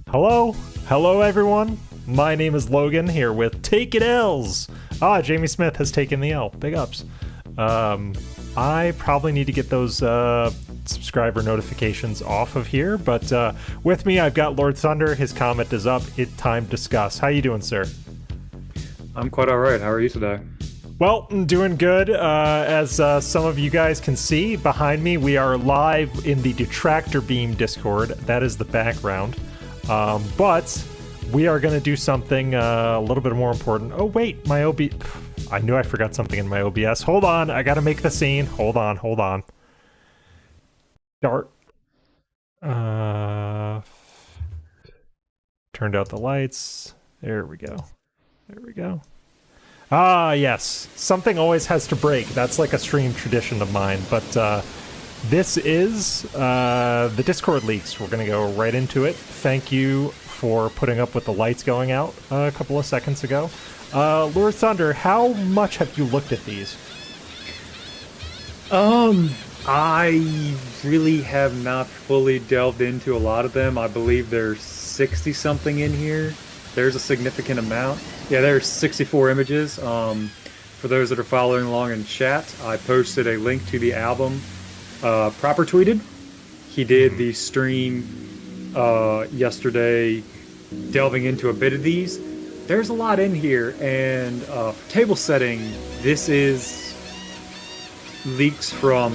Hello? Hello, everyone. My name is Logan here with Take It L's. Jamie Smith has taken the L. Big ups. I probably need to get those subscriber notifications off of here, but with me I've got Lord Thunder. His comment is up. It's time to discuss. How you doing, sir? I'm quite alright. How are you today? Well, I'm doing good. As some of you guys can see behind me, we are live in the Detractor Beam Discord. That is the background. But we are going to do something a little bit more important. Oh, wait, my I knew I forgot something in my OBS. Hold on, I got to make the scene. Hold on. Start. Turned out the lights. There we go. Yes. Something always has to break. That's like a stream tradition of mine. But this is the Discord leaks. We're going to go right into it. Thank you for putting up with the lights going out a couple of seconds ago. Lord Thunder, how much have you looked at these? I really have not fully delved into a lot of them. I believe there's 60 something in here. There's a significant amount. Yeah, there's 64 images. For those that are following along in chat, I posted a link to the album. Proper tweeted. He did the stream yesterday, delving into a bit of these. There's a lot in here, and for table setting, this is leaks from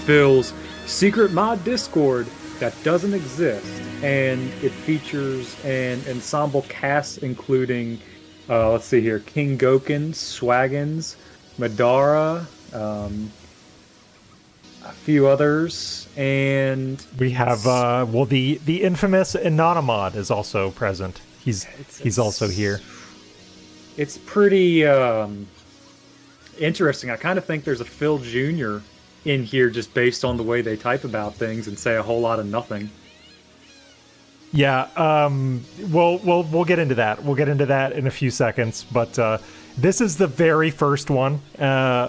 Phil's secret mod Discord that doesn't exist, and it features an ensemble cast including, let's see here, King Goken, Swaggins, Madara, a few others, and we have the infamous Anonymod is also present. He's also here. It's pretty interesting. I kind of think there's a Phil Jr. in here just based on the way they type about things and say a whole lot of nothing. Yeah, we'll get into that. We'll get into that in a few seconds, but this is the very first one,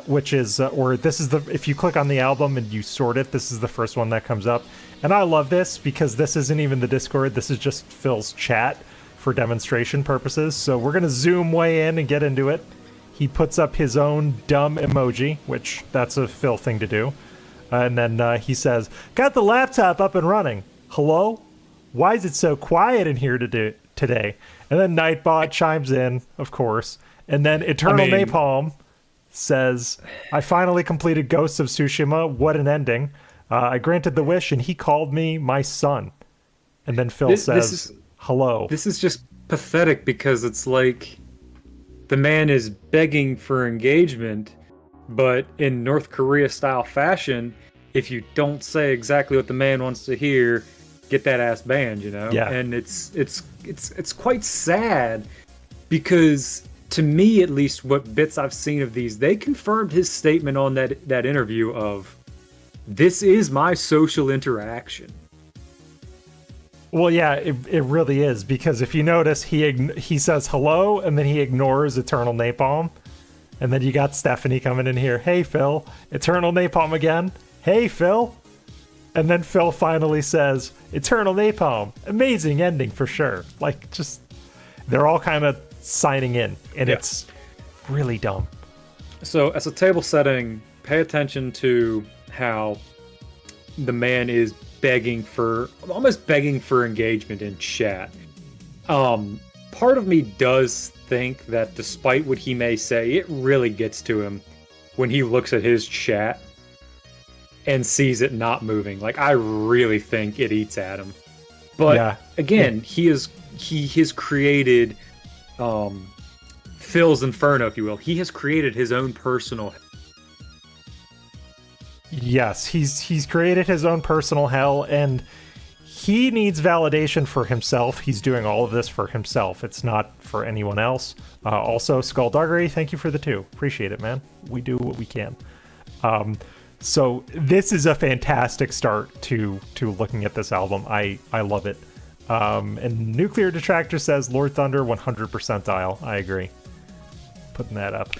which is, if you click on the album and you sort it, this is the first one that comes up. And I love this because this isn't even the Discord, this is just Phil's chat for demonstration purposes. So we're going to zoom way in and get into it. He puts up his own dumb emoji, which that's a Phil thing to do. And then he says, got the laptop up and running. Hello? Why is it so quiet in here today? And then Nightbot chimes in, of course. And then Eternal Napalm says, I finally completed Ghosts of Tsushima. What an ending. I granted the wish and he called me my son. And then Phil says, hello. This is just pathetic because it's like the man is begging for engagement, but in North Korea style fashion, if you don't say exactly what the man wants to hear, get that ass banned, you know? Yeah. And it's quite sad because, to me at least, what bits I've seen of these, they confirmed his statement on that interview of, this is my social interaction. Well, yeah, it really is, because if you notice, he says hello, and then he ignores Eternal Napalm. And then you got Stephanie coming in here. Hey, Phil. Eternal Napalm again. Hey, Phil. And then Phil finally says, Eternal Napalm. Amazing ending for sure. Like, just, they're all kind of signing in, and It's really dumb. So, as a table setting, pay attention to how the man is almost begging for engagement in chat. Part of me does think that despite what he may say, it really gets to him when he looks at his chat and sees it not moving. Like, I really think it eats at him. But again, he has created Phil's Inferno, if you will. He has created his own personal. Yes, he's created his own personal hell, and he needs validation for himself. He's doing all of this for himself. It's not for anyone else. Also, Skullduggery, thank you for the 2. Appreciate it, man. We do what we can. So this is a fantastic start to looking at this album. I love it. And Nuclear Detractor says, Lord Thunder 100% dial. I agree. Putting that up.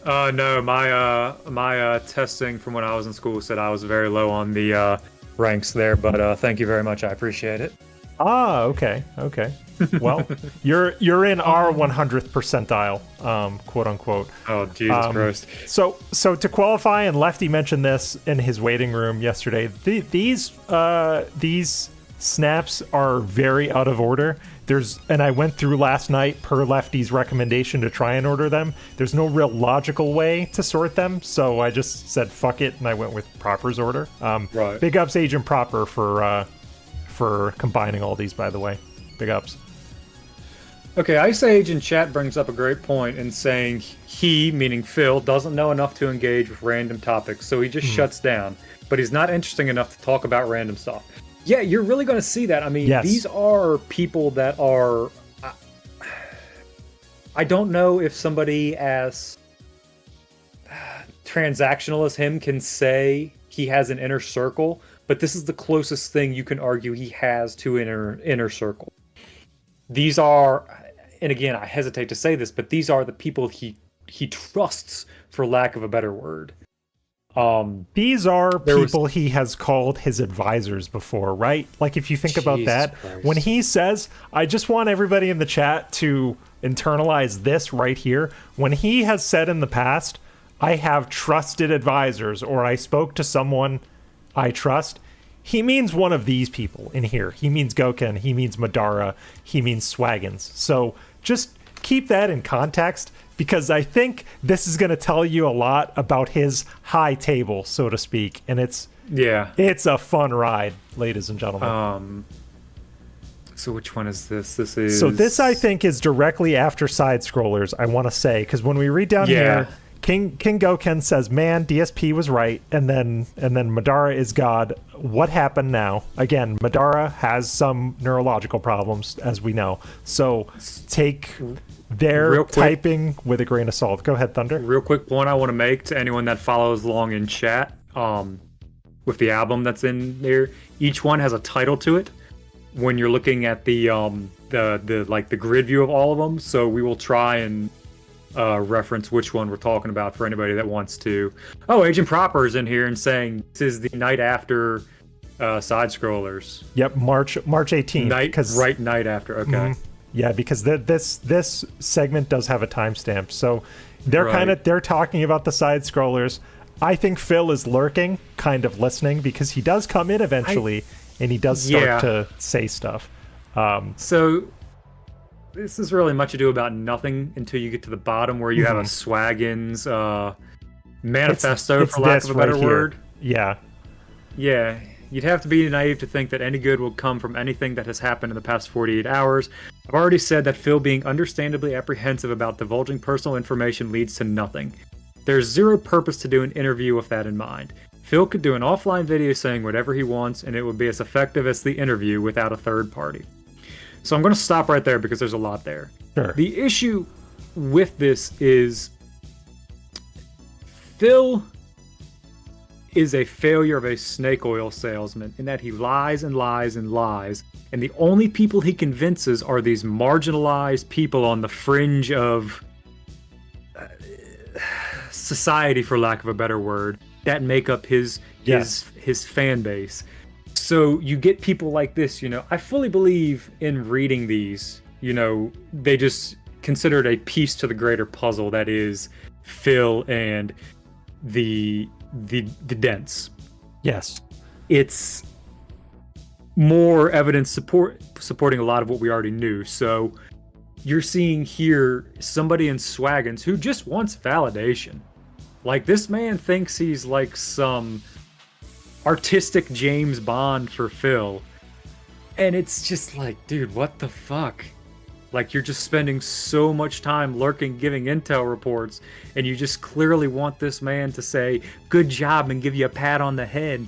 No, my testing from when I was in school said I was very low on the ranks there, but thank you very much. I appreciate it. Ah, okay. Well, you're in our 100th percentile, quote unquote. Oh, Jesus Christ. So to qualify, and Lefty mentioned this in his waiting room yesterday. These snaps are very out of order. And I went through last night per Lefty's recommendation to try and order them. There's no real logical way to sort them, so I just said fuck it, and I went with Proper's order. Right. Big ups Agent Proper for combining all these, by the way. Big ups. Okay, Ice Age in chat brings up a great point in saying he, meaning Phil, doesn't know enough to engage with random topics, so he just shuts down. But he's not interesting enough to talk about random stuff. Yeah, you're really going to see that. I mean, yes. These are people that are... I don't know if somebody as transactional as him can say he has an inner circle, but this is the closest thing you can argue he has to inner circle. These are... And again, I hesitate to say this, but these are the people he trusts, for lack of a better word. These are people he has called his advisors before, right? Like, if you think about that, Christ. when he says, I just want everybody in the chat to internalize this right here, when he has said in the past, I have trusted advisors, or I spoke to someone I trust, he means one of these people in here. He means Goken, he means Madara, he means Swaggins. So just keep that in context, because I think this is going to tell you a lot about his high table, so to speak. And it's a fun ride, ladies and gentlemen. So which one is this? So this, I think, is directly after side scrollers, I want to say, because when we read down here, King Goken says, man, DSP was right, and then Madara is God. What happened now? Again, Madara has some neurological problems, as we know. So take their typing with a grain of salt. Go ahead, Thunder. Real quick point I want to make to anyone that follows along in chat, with the album that's in there. Each one has a title to it when you're looking at the grid view of all of them. So we will try and reference which one we're talking about for anybody that wants to. Oh, Agent Proper is in here and saying this is the night after side scrollers. Yep, March 18th. Night after. Okay. Mm-hmm. Yeah, because this segment does have a timestamp, so they're talking about the side scrollers. I think Phil is lurking, kind of listening, because he does come in eventually, and he does start to say stuff. So this is really much ado about nothing until you get to the bottom, where you have a Swaggins manifesto, for lack of a better word. Yeah. You'd have to be naive to think that any good will come from anything that has happened in the past 48 hours. I've already said that Phil being understandably apprehensive about divulging personal information leads to nothing. There's zero purpose to do an interview with that in mind. Phil could do an offline video saying whatever he wants, and it would be as effective as the interview without a third party. So I'm going to stop right there because there's a lot there. Sure. The issue with this is Phil is a failure of a snake oil salesman in that he lies and lies and lies, and the only people he convinces are these marginalized people on the fringe of society, for lack of a better word, that make up his fan base. So you get people like this, I fully believe in reading these, they just consider it a piece to the greater puzzle that is Phil and the dents. Yes. It's more evidence supporting a lot of what we already knew. So you're seeing here somebody in Swaggins who just wants validation. Like, this man thinks he's like some artistic James Bond for Phil. And it's just like, dude, what the fuck? Like, you're just spending so much time lurking, giving intel reports, and you just clearly want this man to say, good job, and give you a pat on the head.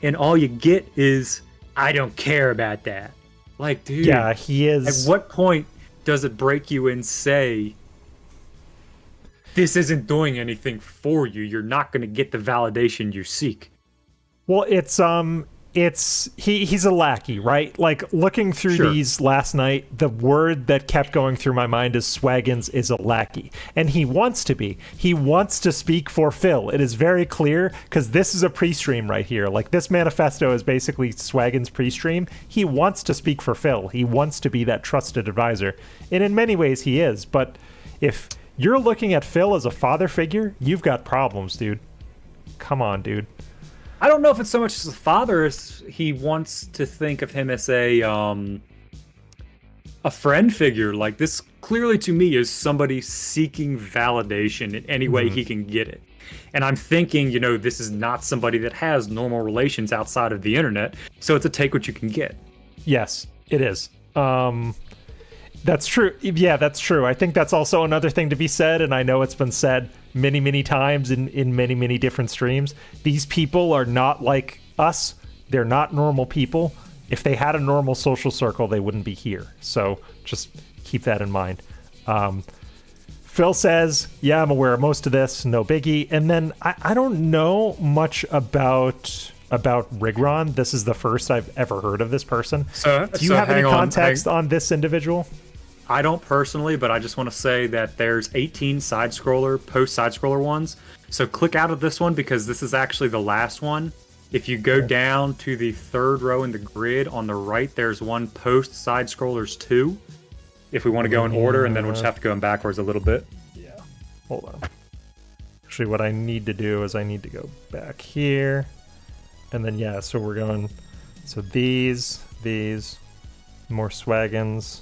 And all you get is, I don't care about that. Like, dude. Yeah, he is. At what point does it break you and say, this isn't doing anything for you? You're not going to get the validation you seek. Well, it's he's a lackey, right? Like, looking through Sure. these last night, the word that kept going through my mind is Swaggins is a lackey. And he wants to be. He wants to speak for Phil. It is very clear, because this is a pre-stream right here. Like, this manifesto is basically Swaggins' pre-stream. He wants to speak for Phil. He wants to be that trusted advisor. And in many ways, he is. But if you're looking at Phil as a father figure, you've got problems, dude. Come on, dude. I don't know if it's so much as a father as he wants to think of him as a friend figure. Like, this clearly to me is somebody seeking validation in any way he can get it. And I'm thinking, this is not somebody that has normal relations outside of the internet, so it's a take what you can get. Yes, it is. That's true. Yeah, that's true. I think that's also another thing to be said, and I know it's been said many, many times in many, many different streams. These people are not like us. They're not normal people. If they had a normal social circle, they wouldn't be here. So just keep that in mind. Phil says, yeah, I'm aware of most of this. No biggie. And then I don't know much about Rigron. This is the first I've ever heard of this person. Do you have any context on this individual? I don't personally, but I just want to say that there's 18 post-side-scroller ones. So click out of this one because this is actually the last one. If you go down to the third row in the grid on the right, there's one post-side-scrollers 2. If we want to go in order, and then we'll just have to go in backwards a little bit. Yeah. Hold on. Actually, what I need to do is I need to go back here. And then, yeah, so we're going... So these, more Swaggins...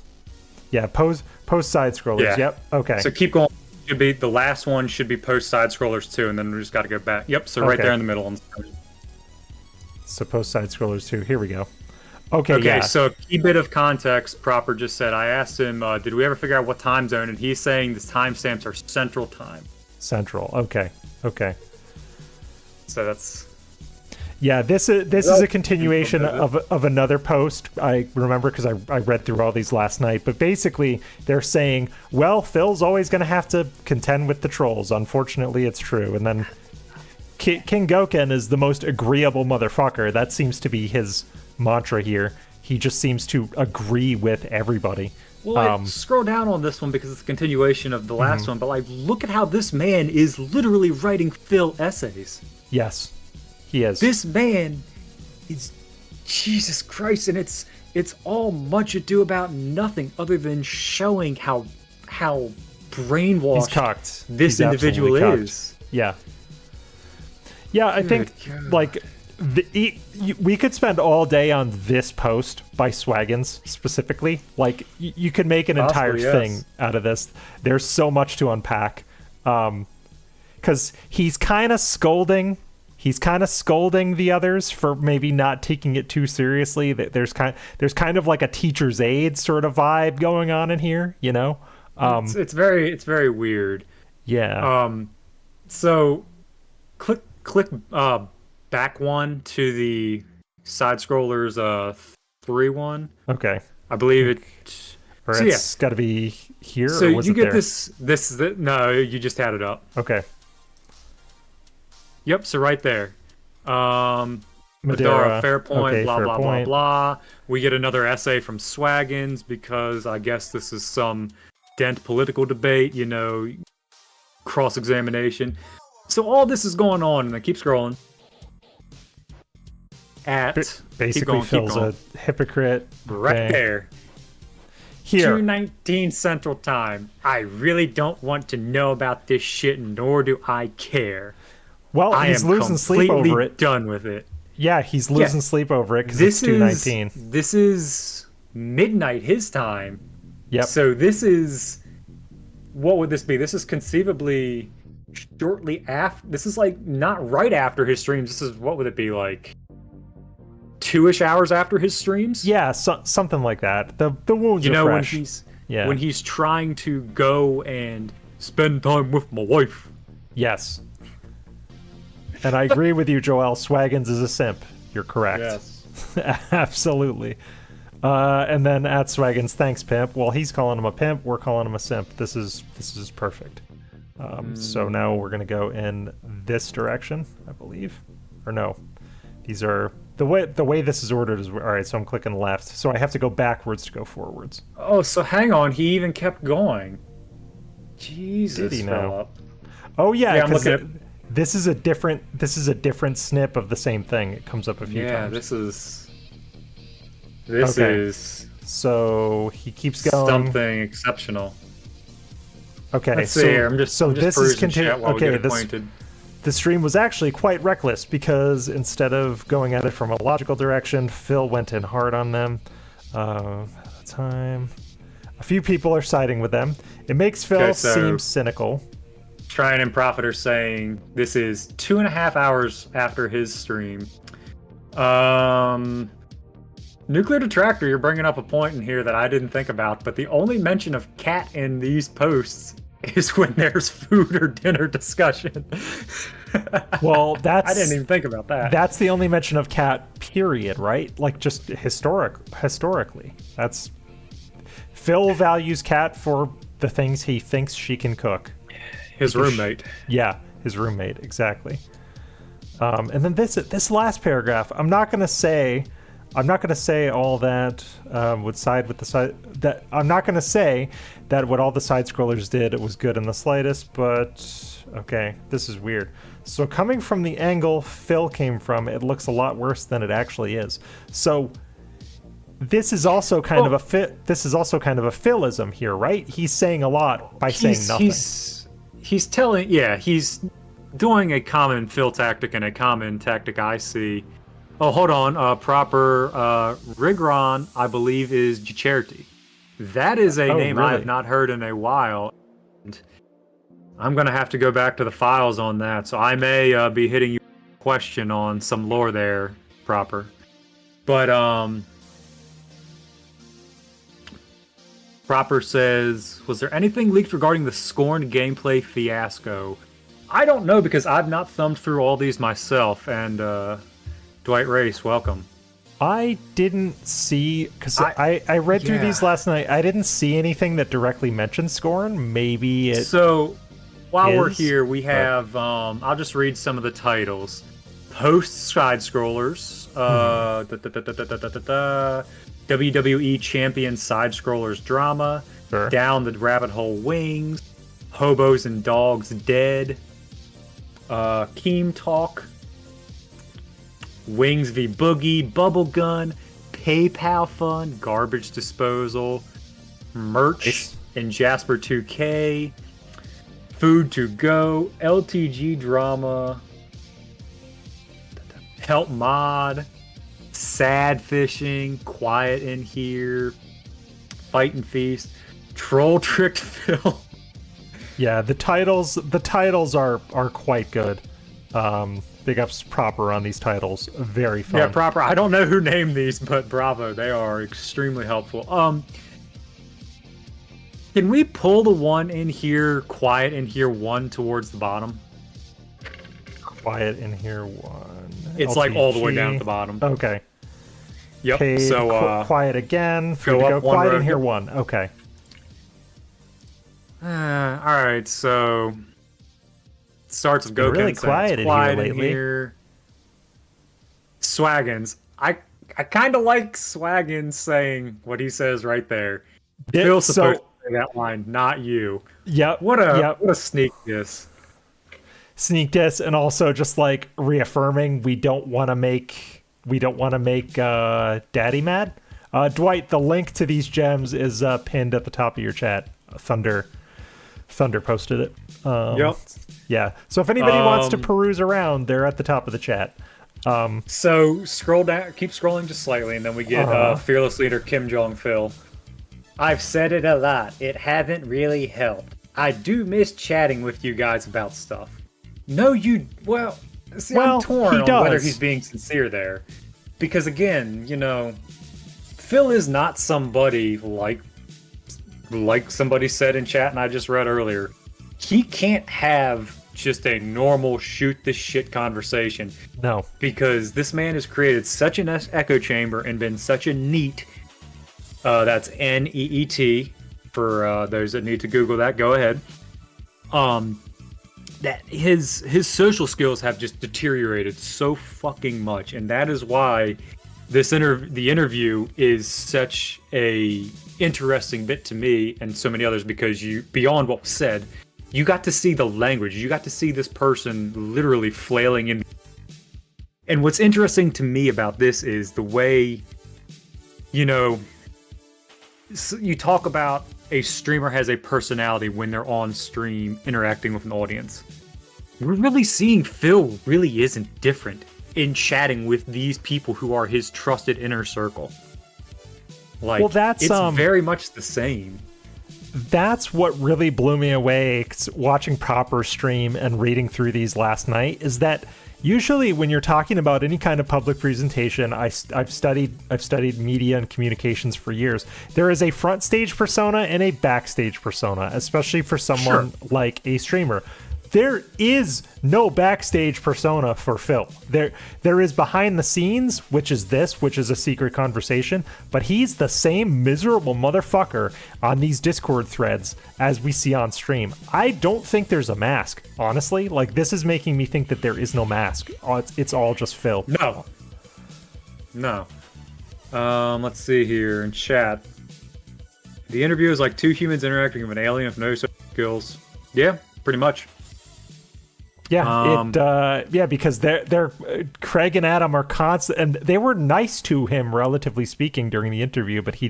Yeah, post side scrollers. Yeah. Yep. Okay. So keep going. Should be the last one. Should be post side scrollers 2, and then we just got to go back. Yep. So right there in the middle. So post side scrollers 2. Here we go. Okay. Okay. Yeah. So key bit of context. Proper just said. I asked him, did we ever figure out what time zone? And he's saying the timestamps are Central Time. Central. Okay. So that's. Yeah, this is a continuation of another post. I remember because I read through all these last night. But basically, they're saying, well, Phil's always going to have to contend with the trolls. Unfortunately, it's true. And then King Goken is the most agreeable motherfucker. That seems to be his mantra here. He just seems to agree with everybody. Well, I scroll down on this one because it's a continuation of the last one. But like, look at how this man is literally writing Phil essays. Yes. He is. This man is Jesus Christ, and it's all much ado about nothing other than showing how brainwashed He's cocked. This individual is. Yeah. Yeah, I think like we could spend all day on this post by Swaggins specifically. Like you could make an entire thing out of this. There's so much to unpack. Cuz he's kind of scolding the others for maybe not taking it too seriously. There's kind of like a teacher's aide sort of vibe going on in here, It's very weird. Yeah. So click back one to the side scrollers 3 one. Okay. I believe it. Or so it's got to be here. So or was you it get there? this. No, you just had it up. Okay. Yep, so right there. Madera, fair point, okay, blah, fair blah, point. blah, blah. We get another essay from Swaggins because I guess this is some dent political debate, cross-examination. So all this is going on, and I keep scrolling. Basically, Phil's a hypocrite. Right there. Here. 2:19 Central Time. I really don't want to know about this shit, nor do I care. Well, he's losing sleep over it. Done with it. Yeah, he's losing sleep over it because it's 2:19. This is midnight his time. Yep. So this is, what would this be? This is conceivably shortly after. This is like not right after his streams. This is, what would it be, like 2-ish hours after his streams? Yeah, something like that. The wounds are fresh. When he's trying to go and spend time with my wife. Yes. And I agree with you, Joel. Swaggins is a simp. You're correct. Yes. Absolutely. And then at Swaggins, thanks, pimp. Well, he's calling him a pimp. We're calling him a simp. This is perfect. So now we're going to go in this direction, I believe. Or no. These are the way this is ordered is all right. So I'm clicking left. So I have to go backwards to go forwards. Oh, so hang on. He even kept going. Jesus, Did he now? Philip. Oh yeah, Yeah, I'm because looking this is a different snip of the same thing. It comes up a few Yeah, times. this Okay. is So he keeps going. something exceptional. Okay, Let's see here. I'm just this is perusing chat while we okay. get acquainted. The stream was actually quite reckless because instead of going at it from a logical direction, Phil went in hard on them. Time. A few people are siding with them. It makes Phil Okay, so- seem cynical. Tryon and Prophet are saying this is 2.5 hours after his stream. Nuclear Detractor, you're bringing up a point in here that I didn't think about, but the only mention of cat in these posts is when there's food or dinner discussion. Well, I didn't even think about that. That's the only mention of cat, period, right? Like just historically. That's Phil values Cat for the things he thinks she can cook. His roommate. Yeah, his roommate, exactly. And then this last paragraph, I'm not gonna say all that would side with the side that I'm not gonna say that what all the side scrollers did was good in the slightest, but okay, this is weird. So coming from the angle Phil came from, it looks a lot worse than it actually is. So this is also kind of a fit. This is also kind of a Philism here, right? He's saying a lot by saying nothing. He's telling, yeah, he's doing a common Phil tactic and a common tactic I see. Oh, hold on. Proper Rigron, I believe, is Charity. That is a name I really? have not heard in a while. And I'm going to have to go back to the files on that. So I may be hitting you with a question on some lore there, Proper. But, Proper says, was there anything leaked regarding the Scorned gameplay fiasco? I don't know because I've not thumbed through all these myself, and Dwight Race, welcome. I didn't see, because I read through these last night. I didn't see anything that directly mentioned Scorn. Maybe it. So, while we're is, here, we have, I'll just read some of the titles. Post Side Scrollers, WWE Champion Side Scrollers Drama, Sure. Down the Rabbit Hole Wings, Hobos and Dogs Dead, Keem Talk, Wings v Boogie, Bubble Gun, PayPal Fun, Garbage Disposal, Merch Nice. and Jasper 2K, Food to Go, LTG Drama, Help Mod, Sad Fishing, Quiet in Here, Fight and Feast, Troll Tricked Phil. Yeah, the titles are quite good. Big ups Proper on these titles. Very fun. Yeah, Proper. I don't know who named these, but bravo. They are extremely helpful. Can we pull the one in here, Quiet in Here 1 towards the bottom? Quiet in Here 1. It's like all the way LTG. down at the bottom. Okay. Yep. Paid, So Quiet again. go Free to up one Quiet row. in Here 1. Okay. all right. So it starts with Go Really Ken quiet saying, in here quiet lately. here. Swaggins. I kind of like Swaggins saying what he says right there. Phil's supposed to say that line, not you. Yep. What a sneak diss. Sneak diss, and also just like reaffirming we don't want to make Daddy mad. Dwight, the link to these gems is pinned at the top of your chat. Thunder posted it. Yep. Yeah. So if anybody wants to peruse around, they're at the top of the chat. So scroll down, keep scrolling just slightly, and then we get Fearless Leader Kim Jong Phil. I've said it a lot. It hasn't really helped. I do miss chatting with you guys about stuff. No, you. Well, see, Well, I'm torn he on whether does. he's being sincere there, because again, you know, Phil is not somebody like somebody said in chat, and I just read earlier. He can't have just a normal shoot the shit conversation. No. Because this man has created such an echo chamber and been such a neat. That's NEET for those that need to Google that. Go ahead. that his social skills have just deteriorated so fucking much, and that is why the interview is such a interesting bit to me and so many others, because you, beyond what was said, you got to see the language, you got to see this person literally flailing in. And what's interesting to me about this is the way, you know, you talk about a streamer has a personality when they're on stream interacting with an audience. We're really seeing Phil really isn't different in chatting with these people who are his trusted inner circle. Like, well, it's very much the same. That's what really blew me away watching Proper stream and reading through these last night, is that usually when you're talking about any kind of public presentation, I've studied media and communications for years. There is a front stage persona and a backstage persona, especially for someone like a streamer. There is no backstage persona for Phil. There is behind the scenes, which is a secret conversation, but he's the same miserable motherfucker on these Discord threads as we see on stream. I don't think there's a mask, honestly. Like, this is making me think that there is no mask. It's all just Phil. No. Let's see here in chat. The interview is like two humans interacting with an alien with no social skills. Yeah, pretty much. Yeah, because they're Craig and Adam are constant, and they were nice to him, relatively speaking, during the interview, but he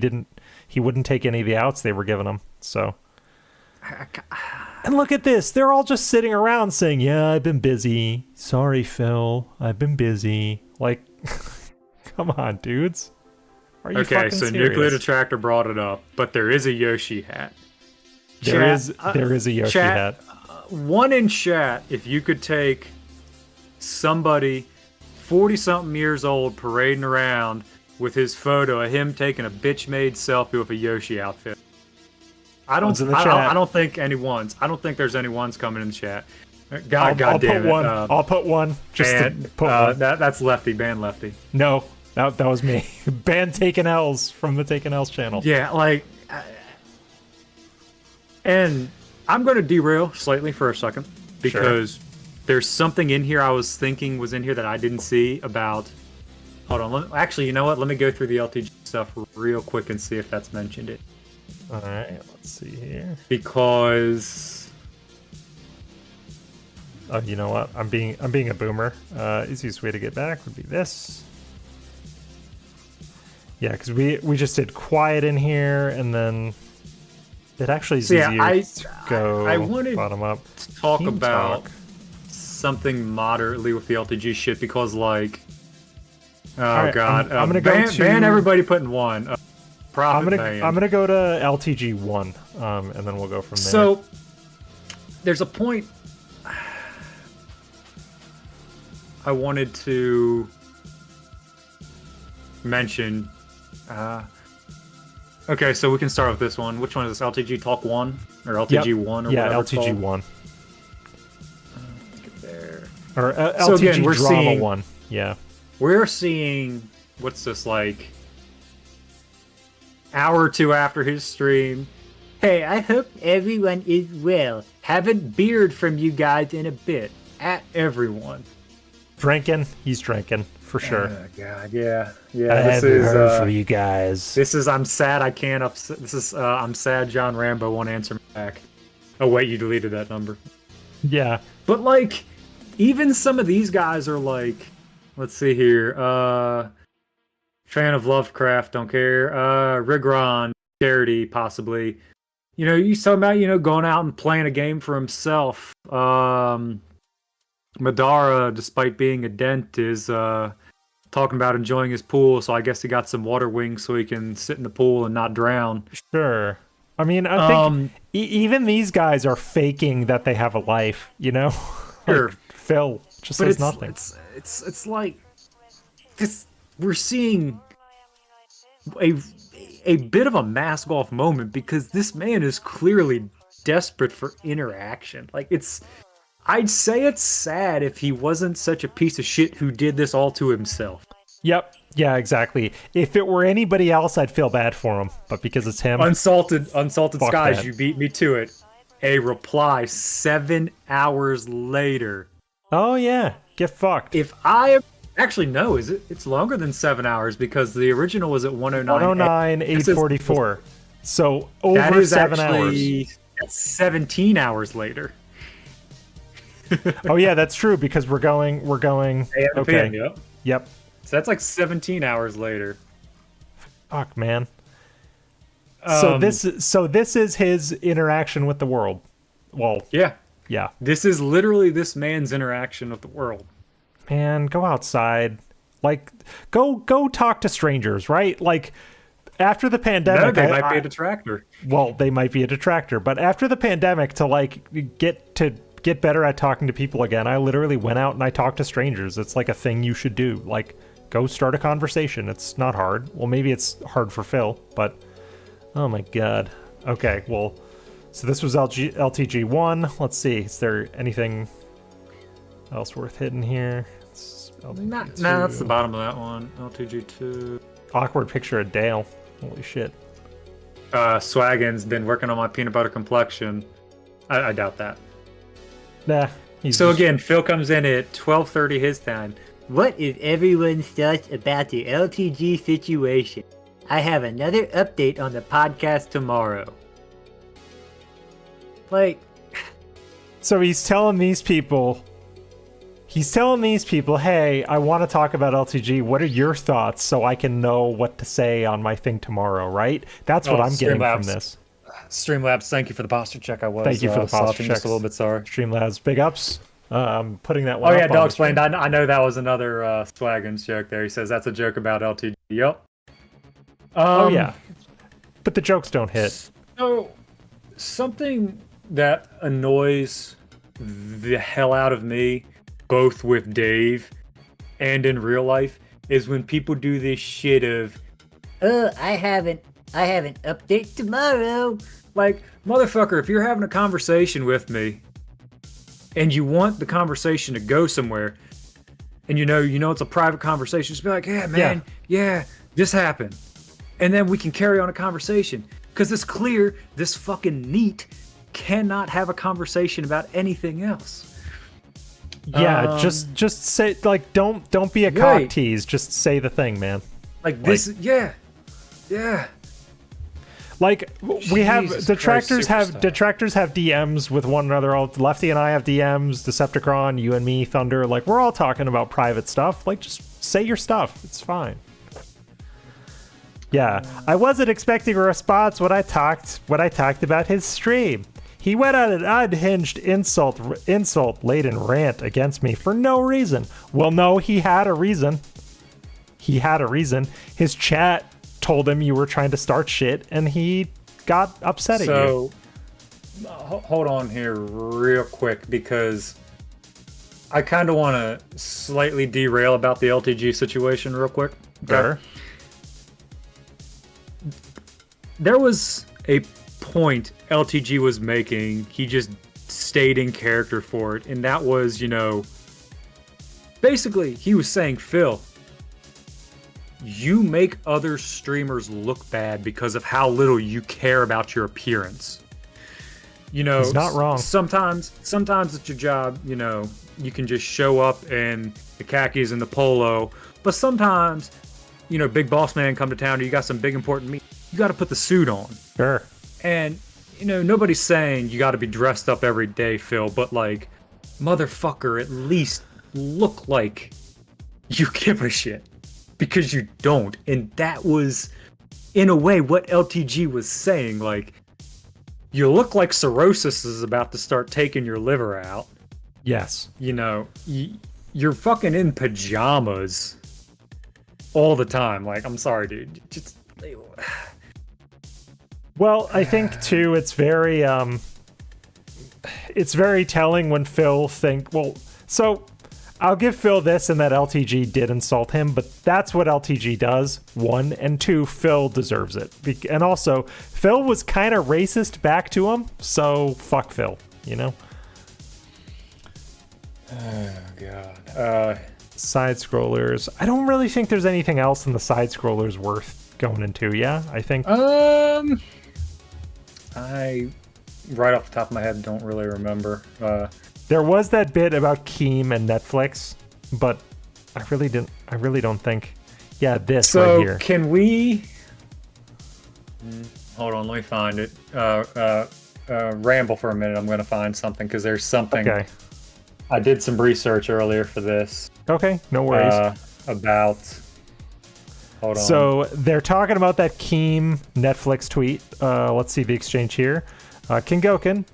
wouldn't take any of the outs they were giving him. So, and look at this, they're all just sitting around saying, "Yeah, I've been busy. Sorry, Phil, I've been busy." Like, come on, dudes. Are you fucking serious? Nuclear Detractor brought it up, but there is a Yoshi hat. There is a Yoshi hat. One in chat, if you could take somebody 40-something years old parading around with his photo of him taking a bitch-made selfie with a Yoshi outfit. I don't think there's any ones coming in the chat. God damn it. I'll put one. That's Lefty. Ban Lefty. No, that was me. Ban Taken L's from the Taken L's channel. Yeah, like... And... I'm going to derail slightly for a second, because there's something in here I was thinking was in here that I didn't see about... Hold on. Actually, you know what? Let me go through the LTG stuff real quick and see if that's mentioned it. All right, let's see here. Because... Oh, you know what? I'm being a boomer. Easiest way to get back would be this. Yeah, because we just did quiet in here, and then... It actually is easier to go I wanted bottom up. To talk about something moderately with the LTG shit, because, like, right, god, I'm gonna ban everybody putting one. I'm gonna go to LTG 1, and then we'll go from there. So there's a point I wanted to mention. Okay, so we can start with this one. Which one is this? LTG Talk 1? Or LTG 1? Or whatever it's called? LTG 1. Get there. Or LTG again, Drama 1. Yeah. We're seeing, what's this, like, hour or two after his stream. Hey, I hope everyone is well. Haven't beard from you guys in a bit. At everyone. Drinking. He's drinking. For sure. Oh, God, yeah. I haven't heard from you guys. This is I'm sad I can't upset. This is I'm sad John Rambo won't answer me back. Oh wait, you deleted that number. Yeah. But like, even some of these guys are like, let's see here. Fan of Lovecraft, don't care. Rigron, Charity, possibly. You know, you talking about, going out and playing a game for himself. Madara, despite being a dent, is talking about enjoying his pool, so I guess he got some water wings so he can sit in the pool and not drown. Sure. I mean, I think even these guys are faking that they have a life, Sure. Like, Phil just says nothing. It's like this. We're seeing a bit of a mask off moment, because this man is clearly desperate for interaction. Like, I'd say it's sad if he wasn't such a piece of shit who did this all to himself. Yep. Yeah, exactly. If it were anybody else, I'd feel bad for him. But because it's him... Unsalted skies, that. you beat me to it. a reply 7 hours later. Oh yeah, get fucked. If I actually no, is it? It's longer than 7 hours because the original was at 109. 109, 844. So over that is 7 hours. That's 17 hours later. Oh yeah, that's true because we're going. Okay. PM, yep. Yep. So that's like 17 hours later. Fuck, man. So this is his interaction with the world. Well, yeah. Yeah. This is literally this man's interaction with the world. Man, go outside. Like, go talk to strangers, right? Like, after the pandemic, No, they might be a detractor. Well, they might be a detractor, but after the pandemic, to get better at talking to people again, I literally went out and I talked to strangers. It's like a thing you should do. Like, go start a conversation. It's not hard. Well, maybe it's hard for Phil, but oh my god. Okay, well, so this was LTG1. Let's see. Is there anything else worth hitting here? No, that's the bottom of that one. LTG2. Awkward picture of Dale. Holy shit. Swaggins been working on my peanut butter complexion. I doubt that. Nah. Again, Phil comes in at 12:30 his time. What is everyone's thoughts about the LTG situation? I have another update on the podcast tomorrow. Like, so he's telling these people, hey, I want to talk about LTG. What are your thoughts so I can know what to say on my thing tomorrow, right? That's what I'm getting from this. Streamlabs, thank you for the posture check. Thank you for the posture check. Just a little bit sorry. Streamlabs, big ups. Putting that one. Oh yeah, Dog explained. I know that was another Swaggins joke there. He says that's a joke about LTG. Yep. Oh yeah, but the jokes don't hit. So something that annoys the hell out of me, both with Dave and in real life, is when people do this shit of, I have an update tomorrow. Like, motherfucker, if you're having a conversation with me and you want the conversation to go somewhere, and you know it's a private conversation, just be like, yeah, man, yeah, this happened. And then we can carry on a conversation. Because it's clear this fucking NEET cannot have a conversation about anything else. Yeah, just say, like, don't be a cock tease. Just say the thing, man. Like this, yeah. Like, we have detractors have DMs with one another. Lefty and I have DMs. Decepticon, you and me, Thunder. Like, we're all talking about private stuff. Like, just say your stuff. It's fine. Yeah, I wasn't expecting a response when I talked about his stream. He went on an unhinged insult-laden rant against me for no reason. Well, no, he had a reason. His chat told him you were trying to start shit, and he got upset at you. So, hold on here real quick, because I kind of want to slightly derail about the LTG situation real quick. Okay? Sure. There was a point LTG was making, he just stayed in character for it, and that was, basically, he was saying, Phil, you make other streamers look bad because of how little you care about your appearance. He's not wrong. Sometimes it's your job, you can just show up in the khakis and the polo, but sometimes, big boss man come to town, or you got some big important meeting, you got to put the suit on. Sure. And, nobody's saying you got to be dressed up every day, Phil, but, like, motherfucker, at least look like you give a shit. Because you don't. And that was, in a way, what LTG was saying. Like, you look like cirrhosis is about to start taking your liver out. Yes. You're fucking in pajamas all the time. Like, I'm sorry, dude. Just... Well, I think too, it's very telling when Phil so I'll give Phil this, and that LTG did insult him, but that's what LTG does, one, and two, Phil deserves it. And also, Phil was kind of racist back to him, so fuck Phil, Oh, God. Side-scrollers. I don't really think there's anything else in the side-scrollers worth going into, yeah? I think... right off the top of my head, don't really remember. There was that bit about Keem and Netflix, but I really don't think. Yeah, this right here. So can we? Hold on, let me find it. Ramble for a minute. I'm going to find something because there's something. Okay. I did some research earlier for this. Okay, no worries. About. Hold on. So they're talking about that Keem Netflix tweet. Let's see the exchange here. Kingoken.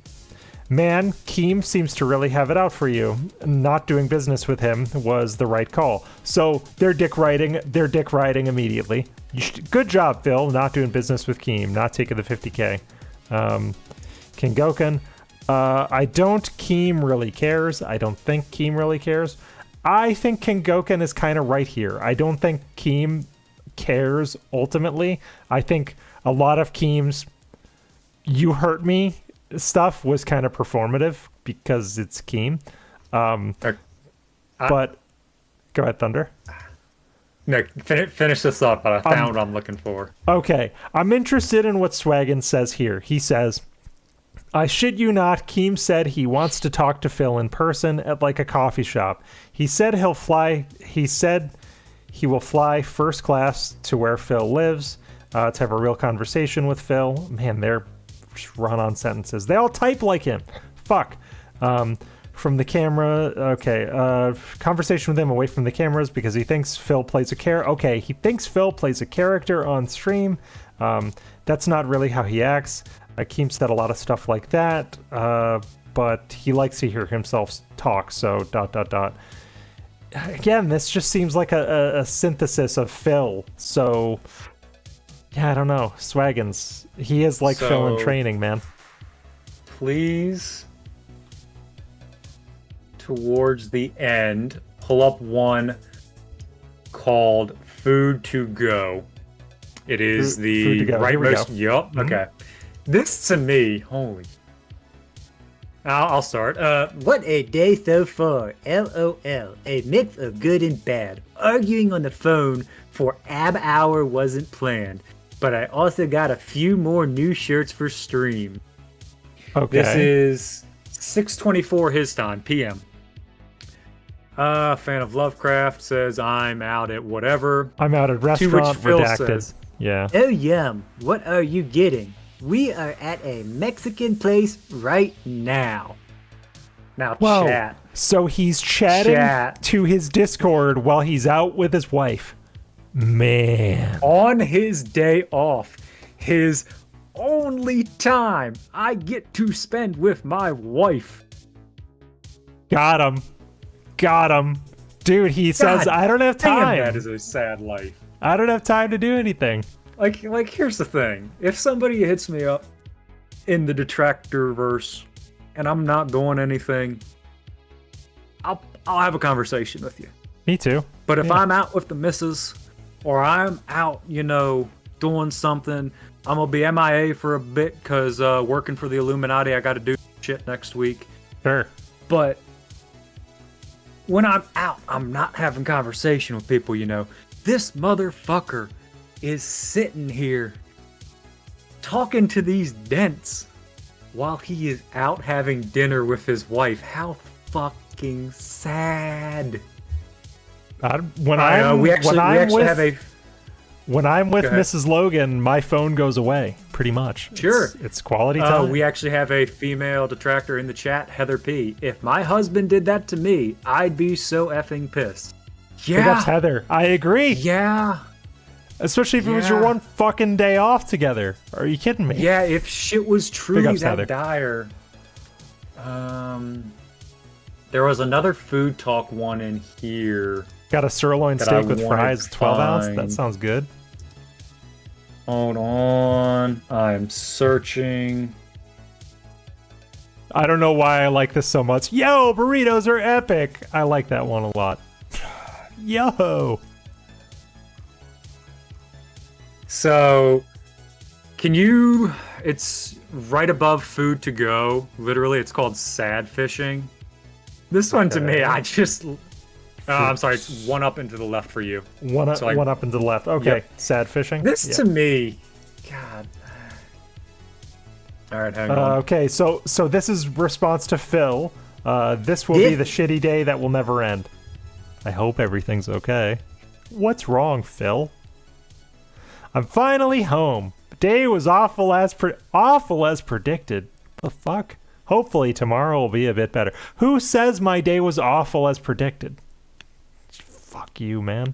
Man, Keem seems to really have it out for you. Not doing business with him was the right call. So they're dick riding immediately. Good job, Phil, not doing business with Keem, not taking the 50K. Kingoken. Keem really cares. I don't think Keem really cares. I think Kingoken is kind of right here. I don't think Keem cares ultimately. I think a lot of Keem's "you hurt me" stuff was kind of performative because it's Keem. But go ahead, Thunder. No, finish this up, but I found what I'm looking for. Okay, I'm interested in what Swaggins says here. He says, I shit you not, Keem said he wants to talk to Phil in person at like a coffee shop. He said he will fly first class to where Phil lives to have a real conversation with Phil. Man, they're run-on sentences. They all type like him. Fuck. From the camera, okay. Conversation with him away from the cameras because he thinks Phil plays he thinks Phil plays a character on stream. That's not really how he acts. Keem said a lot of stuff like that, but he likes to hear himself talk, so ... Again, this just seems like a synthesis of Phil, so... Yeah, I don't know. Swaggins. He is like Phil in training, man. Please, towards the end, pull up one called Food to Go. It is the rightmost. Yup. Mm-hmm. Okay. This to me, holy. I'll start. What a day so far. LOL. A mix of good and bad. Arguing on the phone for ab hour wasn't planned. But I also got a few more new shirts for stream. Okay. This is 6:24 his time, PM. Fan of Lovecraft says, I'm out at whatever. I'm out at restaurant, redacted. Says, yeah. Oh, yum. What are you getting? We are at a Mexican place right now. Now, whoa. Chat. So he's chatting to his Discord while he's out with his wife. Man. On his day off, his only time I get to spend with my wife. Got him. Dude, he says, I don't have time. Damn, that is a sad life. I don't have time to do anything. Like, here's the thing. If somebody hits me up in the Detractor-verse and I'm not doing anything, I'll have a conversation with you. Me too. But if I'm out with the missus, or I'm out, doing something, I'm going to be MIA for a bit because working for the Illuminati, I got to do shit next week. Sure. But when I'm out, I'm not having conversation with people, This motherfucker is sitting here talking to these dents while he is out having dinner with his wife. How fucking sad. When I'm with Mrs. Logan, my phone goes away, pretty much. Sure. It's quality time. We actually have a female detractor in the chat, Heather P. If my husband did that to me, I'd be so effing pissed. Yeah. Big ups, Heather. I agree. Yeah. Especially if it was your one fucking day off together. Are you kidding me? Yeah, if shit was truly that Heather. dire. There was another food talk one in here. Got a sirloin steak with fries, 12 ounce. That sounds good. Hold on. I'm searching. I don't know why I like this so much. Yo, burritos are epic. I like that one a lot. Yo. So, it's right above Food to Go. Literally, it's called Sad Fishing. This one to me, I'm sorry, it's one up and to the left for you. One up and to the left. Okay, yep. Sad fishing. This to me, God. All right, hang on. Okay, so this is response to Phil. This will be the shitty day that will never end. I hope everything's okay. What's wrong, Phil? I'm finally home. Day was awful as predicted. The fuck? Hopefully tomorrow will be a bit better. Who says my day was awful as predicted? Fuck you, man.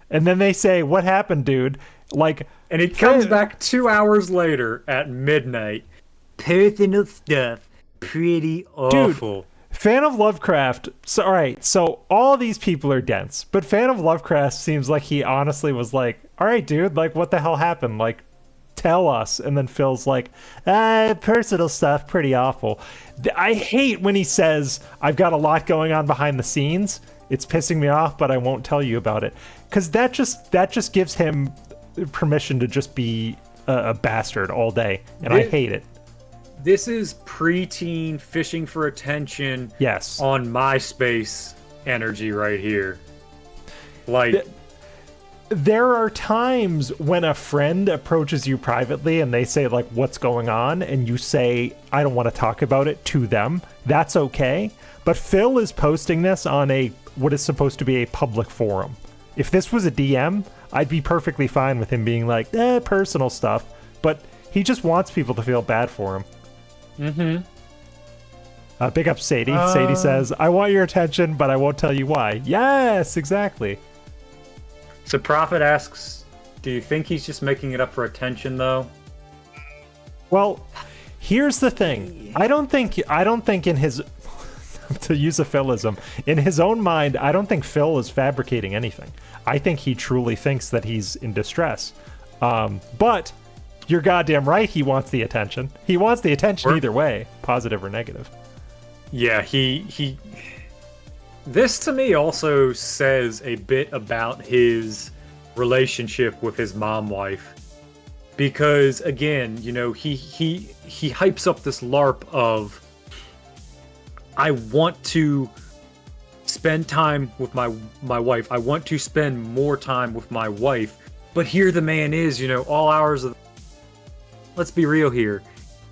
And then they say, "What happened, dude?" Like, And it comes back 2 hours later at midnight. Personal stuff. Pretty awful. Dude, Fan of Lovecraft. So, all right, so all these people are dense, but Fan of Lovecraft seems like he honestly was like, "All right, dude, like, what the hell happened? Like, tell us." And then Phil's like, personal stuff, pretty awful. I hate when he says, "I've got a lot going on behind the scenes. It's pissing me off, but I won't tell you about it," because that just gives him permission to just be a bastard all day, and I hate it. This is preteen fishing for attention. Yes. On MySpace energy right here. Like, there are times when a friend approaches you privately and they say, like, "What's going on?" and you say, "I don't want to talk about it," to them. That's okay. But Phil is posting this on what is supposed to be a public forum. If this was a DM, I'd be perfectly fine with him being like, personal stuff. But he just wants people to feel bad for him. Big up Sadie. Sadie says, "I want your attention, but I won't tell you why." Yes, exactly. so Prophet asks, do you think he's just making it up for attention, though? Well, here's the thing. I don't think in his to use a Philism, in his own mind, I don't think Phil is fabricating anything. I think he truly thinks that he's in distress. But you're goddamn right, he wants the attention. He wants the attention either way, positive or negative. Yeah, he this to me also says a bit about his relationship with his mom wife. Because again, you know, he hypes up this LARP of, "I want to spend time with my wife. I want to spend more time with my wife." But here the man is, you know, all hours of... Let's be real here.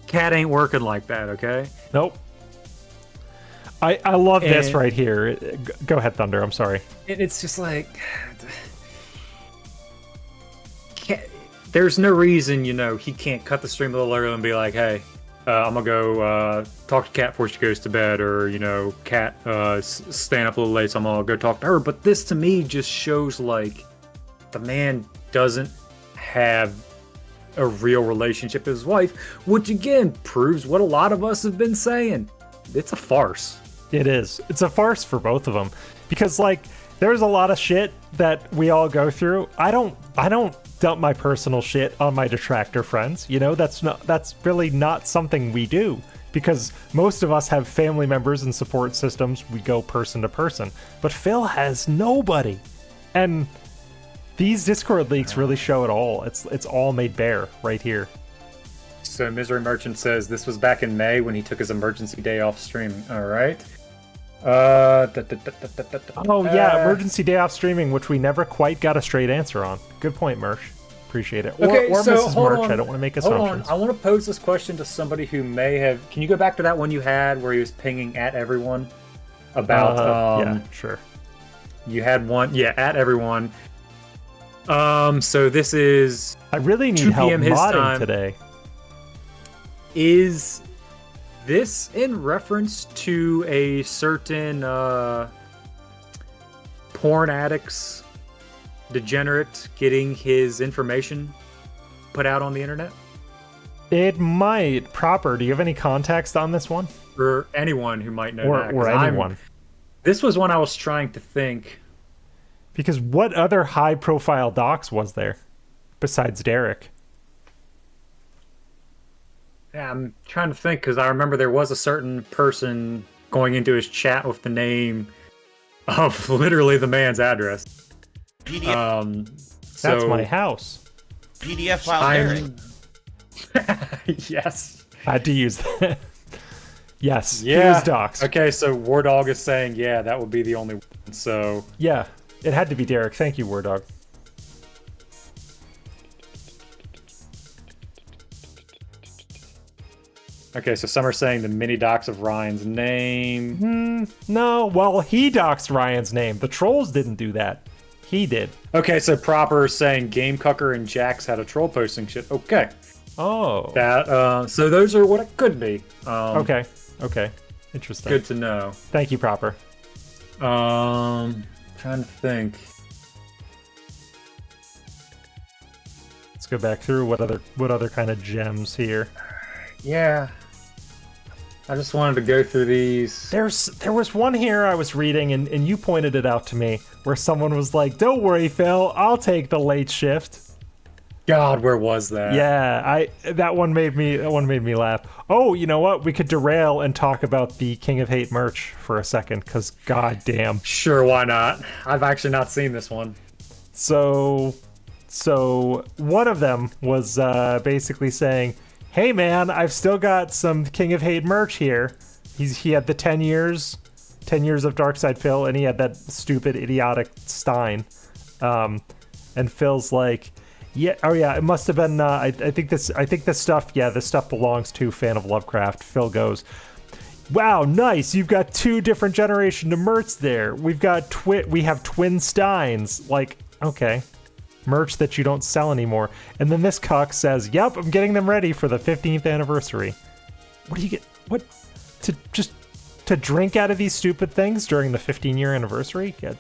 Cat ain't working like that, okay? Nope. I love this right here. Go ahead, Thunder. I'm sorry. It's just like... There's no reason, you know, he can't cut the stream a little early and be like, "Hey, I'm gonna go talk to Cat before she goes to bed," or, you know, "Cat staying up a little late, so I'm gonna go talk to her." But this to me just shows like the man doesn't have a real relationship with his wife, which again proves what a lot of us have been saying. It's a farce. It is. It's a farce for both of them, because like there's a lot of shit that we all go through. I don't dump my personal shit on my detractor friends. You know, that's really not something we do, because most of us have family members and support systems. We go person to person, but Phil has nobody, and these Discord leaks really show it all. It's all made bare right here. So Misery Merchant says this was back in May when he took his emergency day off streaming. All right. Oh yeah, emergency day off streaming, which we never quite got a straight answer on. Good point, Merch. Appreciate it. Okay, or so Mrs. Merch. I don't want to make assumptions. I want to pose this question to somebody who may have... Can you go back to that one you had where he was pinging at everyone about... yeah, sure. You had one... Yeah, at everyone. So this is... I really need 2 help p.m. his modding time. today. Is this in reference to a certain porn addict's degenerate getting his information put out on the internet? It might. Proper, do you have any context on this one? For anyone who might know that. Or 'cause anyone. This was one I was trying to think. Because what other high-profile docs was there besides Derek? Yeah, I'm trying to think because I remember there was a certain person going into his chat with the name of literally the man's address. PDF, That's my house. PDF file Derek. Yes. I had to use that. Yes. Yeah. Here's docs. Okay, so War Dog is saying, yeah, that would be the only one. So Yeah. It had to be Derek. Thank you, War Dog. Okay, so some are saying the mini docs of Ryan's name. No, well, he doxed Ryan's name. The trolls didn't do that. He did. Okay, so proper saying Game Cucker and Jax had a troll posting shit. Okay. Oh. That so those are what it could be. Okay. Interesting. Good to know. Thank you, Proper. Trying to think. Let's go back through what other kind of gems here. Yeah. I just wanted to go through these. There was one here I was reading, and you pointed it out to me, where someone was like, "Don't worry, Phil, I'll take the late shift." God, where was that? Yeah, that one made me laugh. Oh, you know what? We could derail and talk about the King of Hate merch for a second, because goddamn. Sure, why not? I've actually not seen this one. So one of them was basically saying, "Hey man, I've still got some King of Hate merch here." He had the 10 years of Darkside Phil, and he had that stupid idiotic Stein. And Phil's like, "Yeah, oh yeah, it must have been. I think this stuff. Yeah, this stuff belongs to Fan of Lovecraft." Phil goes, "Wow, nice. You've got 2 different generation of merch there. We have twin Steins. Like, okay." Merch that you don't sell anymore. And then this cuck says, "Yep, I'm getting them ready for the 15th anniversary." What do you get? What? To drink out of these stupid things during the 15-year anniversary? I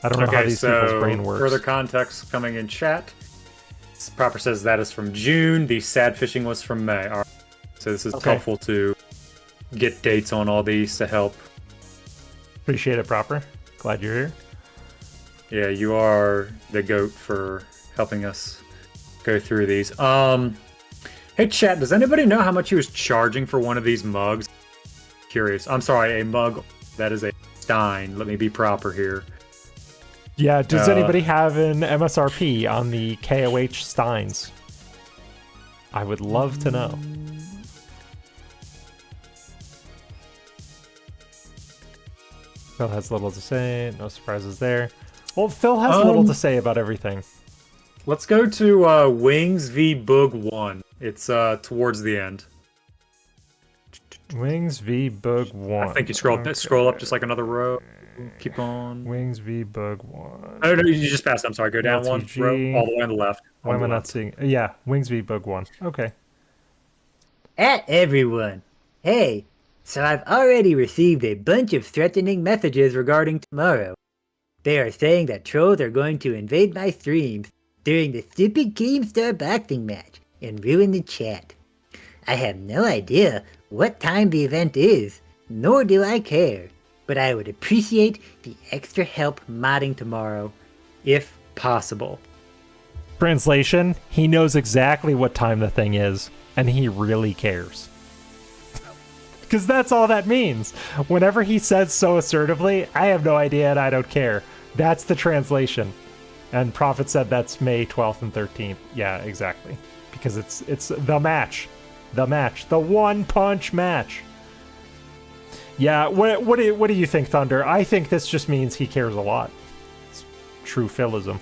don't know how these people's brain works. Further context coming in chat. Proper says that is from June. The sad fishing was from May. All right. So this is helpful to get dates on all these to help. Appreciate it, Proper. Glad you're here. Yeah, you are the goat for helping us go through these. Hey chat, does anybody know how much he was charging for one of these mugs? Curious. I'm sorry, a mug that is a Stein. Let me be proper here. Yeah, does anybody have an MSRP on the KOH Steins? I would love to know. Phil has little to say, no surprises there. Well, Phil has little to say about everything. Let's go to Wings v Boog 1. It's towards the end. Wings v Boog 1. I think you scroll up just like another row. Keep on. Wings v Boog 1. Oh, no, you just passed. I'm sorry. Go down LTG. one row, all the way on the left. Why am I not seeing? Yeah, Wings v Boog 1. Okay. At everyone. Hey, so I've already received a bunch of threatening messages regarding tomorrow. They are saying that trolls are going to invade my streams during the stupid Keemstar boxing match and ruin the chat. I have no idea what time the event is, nor do I care, but I would appreciate the extra help modding tomorrow, if possible. Translation, he knows exactly what time the thing is, and he really cares. Because that's all that means. Whenever he says so assertively, I have no idea and I don't care. That's the translation. And Prophet said that's May 12th and 13th. Yeah, exactly. Because it's the match. The match. The one-punch match. Yeah, what do you think, Thunder? I think this just means he cares a lot. It's true Philism.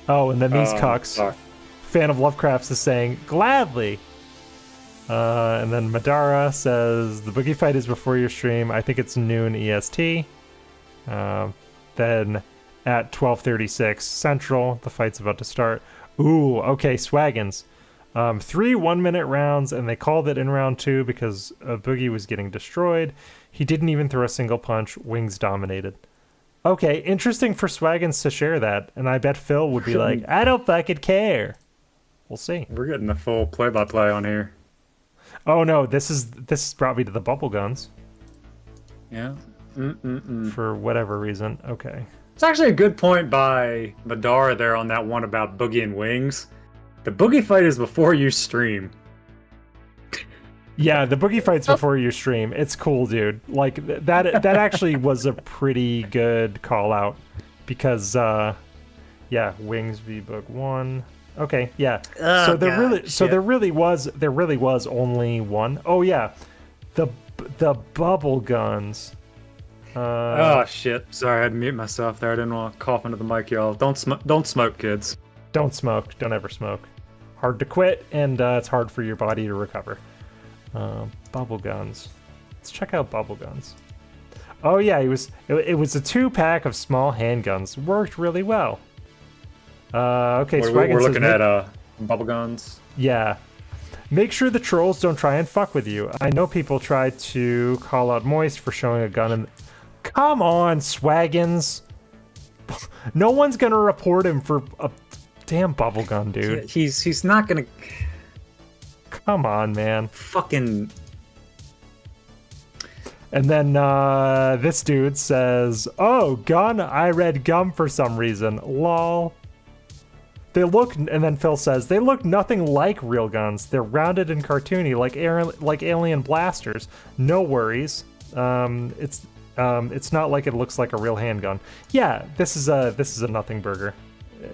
Oh, and then these cucks. Sorry. Fan of Lovecrafts is saying, gladly. And then Madara says, the Boogie fight is before your stream. I think it's noon EST. Then at 12:36 Central, the fight's about to start. Ooh, okay, Swaggins. 3 1-minute rounds, and they called it in round 2 because Boogie was getting destroyed. He didn't even throw a single punch. Wings dominated. Okay, interesting for Swaggins to share that, and I bet Phil would be like, I don't fucking care. We'll see. We're getting the full play-by-play on here. Oh no, this brought me to the bubble guns. Yeah. For whatever reason. Okay. It's actually a good point by Madara there on that one about Boogie and Wings. The Boogie fight is before you stream. Yeah, the Boogie fight's before you stream. It's cool, dude. Like that actually was a pretty good call out because yeah, Wings v Boog 1. Okay, yeah. Oh, there really was only one. Oh yeah. The bubble guns. Oh shit! Sorry, I had to mute myself there. I didn't want to cough into the mic, y'all. Don't smoke, kids. Don't smoke. Don't ever smoke. hard to quit, and it's hard for your body to recover. Bubble guns. Let's check out bubble guns. Oh yeah, it was a 2-pack of small handguns. Worked really well. Okay, we're looking at bubble guns. Yeah. Make sure the trolls don't try and fuck with you. I know people try to call out Moist for showing a gun and... Come on, Swaggins. No one's gonna report him for a damn bubble gun, dude. He's not gonna... Come on, man. Fucking... And then this dude says, "Oh, gun, I read gum for some reason. Lol." They look, and then Phil says, "They look nothing like real guns. They're rounded and cartoony, like alien blasters. No worries. It's not like it looks like a real handgun." Yeah, this is a nothing burger.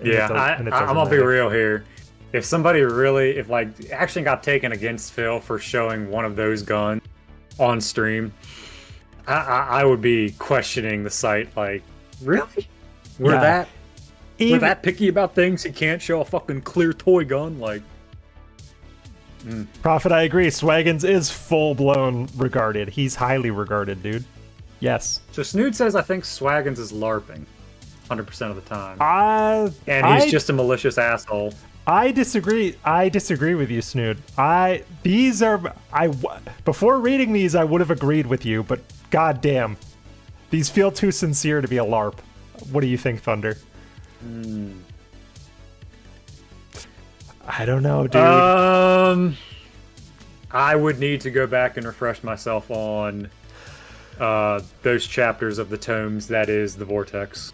Yeah, I'm gonna be real here. If somebody really, if like action got taken against Phil for showing one of those guns on stream, I would be questioning the site. Like, really? We're that picky about things? He can't show a fucking clear toy gun? Like, Prophet, I agree. Swaggins is full blown regarded. He's highly regarded, dude. Yes. So Snood says, I think Swaggins is LARPing 100% of the time. And he's just a malicious asshole. I disagree. I disagree with you, Snood. Before reading these, I would have agreed with you, but goddamn, these feel too sincere to be a LARP. What do you think, Thunder? I don't know, dude. I would need to go back and refresh myself on those chapters of the tomes that is the Vortex.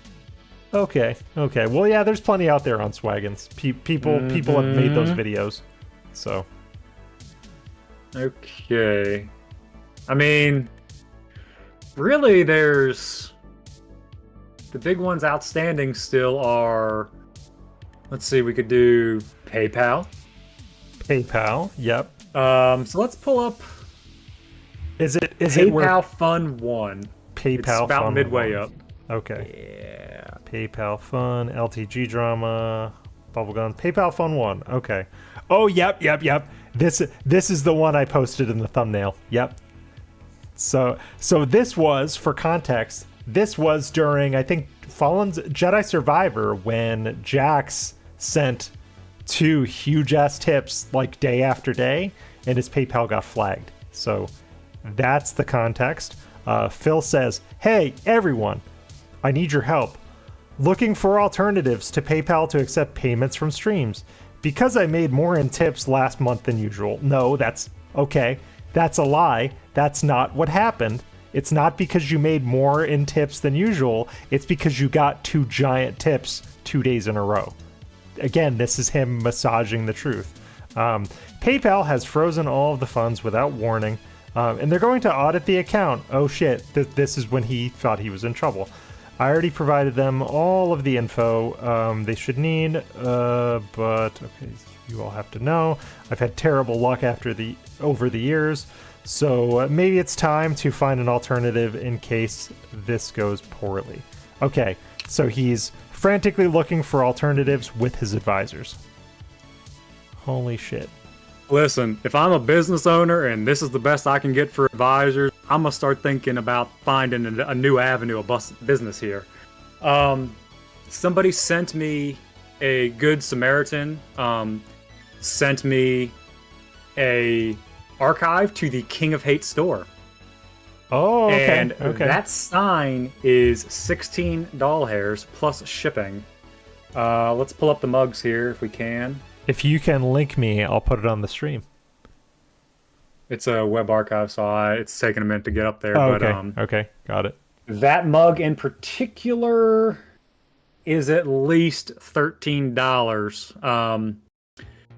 Okay. Well, yeah, there's plenty out there on Swaggins. People have made those videos, so. Okay. I mean, really, there's the big ones outstanding still are. Let's see, we could do PayPal. PayPal, yep. So let's pull up. Is it PayPal Fun 1? PayPal it's about Fun midway 1. up. Okay. Yeah. PayPal Fun, LTG Drama, Bubblegum. PayPal Fun 1. Okay. Oh, yep. This is the one I posted in the thumbnail. Yep. So this was, for context, this was during, I think, Fallen's Jedi Survivor, when Jax sent 2 huge-ass tips, like, day after day, and his PayPal got flagged. So that's the context. Phil says, "Hey, everyone, I need your help. Looking for alternatives to PayPal to accept payments from streams. Because I made more in tips last month than usual." No, that's okay. That's a lie. That's not what happened. It's not because you made more in tips than usual. It's because you got 2 giant tips 2 days in a row. Again, this is him massaging the truth. PayPal has frozen all of the funds without warning, and they're going to audit the account. Oh shit, this is when he thought he was in trouble. I already provided them all of the info they should need, but okay, you all have to know. I've had terrible luck over the years, so maybe it's time to find an alternative in case this goes poorly. Okay, so he's frantically looking for alternatives with his advisors. Holy shit. Listen, if I'm a business owner and this is the best I can get for advisors, I'm going to start thinking about finding a new avenue of business here. Somebody sent me a Good Samaritan, sent me a archive to the King of Hate store. Oh, okay. And that sign is 16 doll hairs plus shipping. Let's pull up the mugs here if we can. If you can link me, I'll put it on the stream. It's a web archive, so it's taking a minute to get up there. Oh, but, okay. Okay, got it. That mug in particular is at least $13.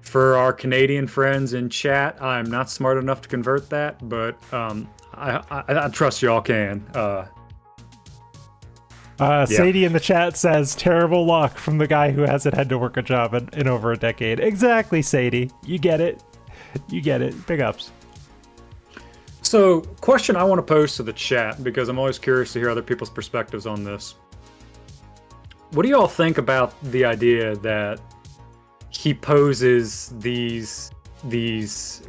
For our Canadian friends in chat, I'm not smart enough to convert that, but I trust y'all can. Sadie in the chat says, "Terrible luck from the guy who hasn't had to work a job in over a decade." Exactly, Sadie. You get it. You get it. Big ups. So, question I want to pose to the chat, because I'm always curious to hear other people's perspectives on this. What do you all think about the idea that he poses these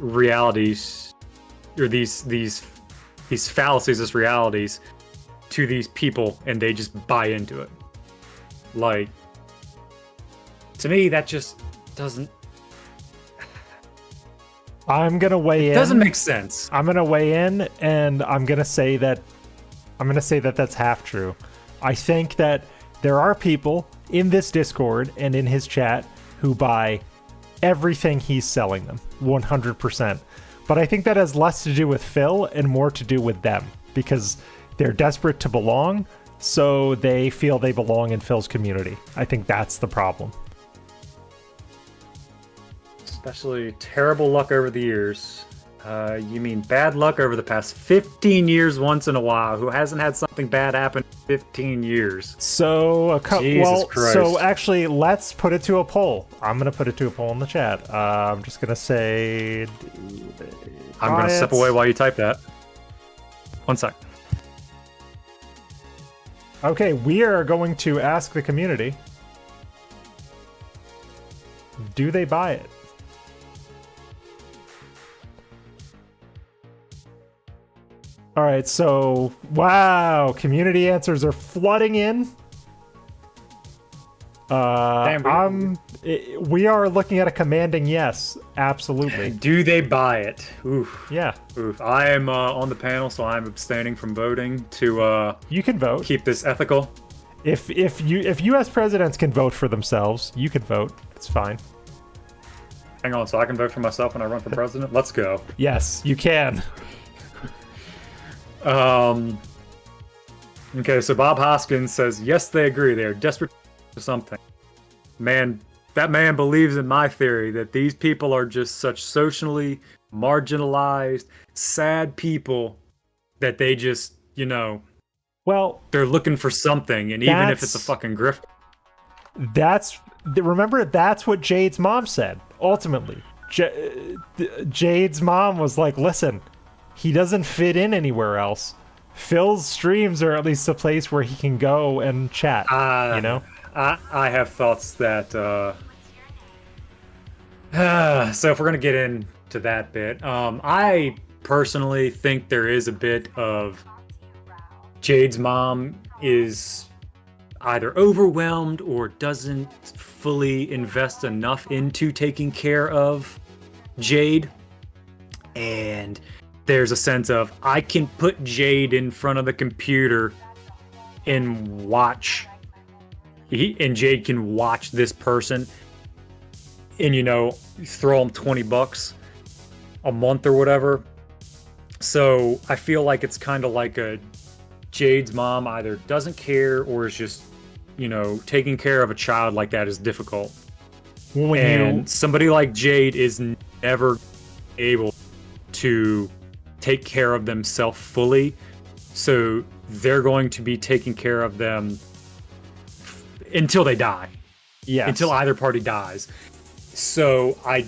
realities, or these fallacies as realities to these people, and they just buy into it. Like, to me, that just doesn't. I'm gonna weigh in. Doesn't make sense. I'm gonna weigh in, and I'm gonna say that that's half true. I think that there are people in this Discord and in his chat who buy everything he's selling them, 100%. But I think that has less to do with Phil and more to do with them, because they're desperate to belong, so they feel they belong in Phil's community. I think that's the problem. Especially terrible luck over the years. You mean bad luck over the past 15 years once in a while? Who hasn't had something bad happen in 15 years? So, Jesus Christ. so actually, let's put it to a poll. I'm going to put it to a poll in the chat. I'm just going to say... I'm going to step away while you type that. 1 sec. Okay, we are going to ask the community. Do they buy it? All right, so wow, community answers are flooding in. We are looking at a commanding yes, absolutely. Do they buy it? Oof. Yeah. Oof. I am on the panel, so I'm abstaining from voting to you can vote. keep this ethical. If U.S. presidents can vote for themselves, you can vote. It's fine. Hang on, so I can vote for myself when I run for president? Let's go. Yes, you can. Okay, so Bob Hoskins says, yes, they agree. They are desperate for something. Man, that man believes in my theory that these people are just such socially marginalized, sad people that they just, Well, they're looking for something, and even if it's a fucking grift. Remember, that's what Jade's mom said, ultimately. Jade's mom was like, listen, he doesn't fit in anywhere else. Phil's streams are at least a place where he can go and chat, I have thoughts that, so if we're going to get into that bit, I personally think there is a bit of Jade's mom is either overwhelmed or doesn't fully invest enough into taking care of Jade. And there's a sense of, I can put Jade in front of the computer and watch. And Jade can watch this person and, throw him $20 a month or whatever. So I feel like it's kind of like Jade's mom either doesn't care or is just, taking care of a child like that is difficult. Somebody like Jade is never able to take care of themselves fully. So they're going to be taking care of them until they die. Yes. Until either party dies. So I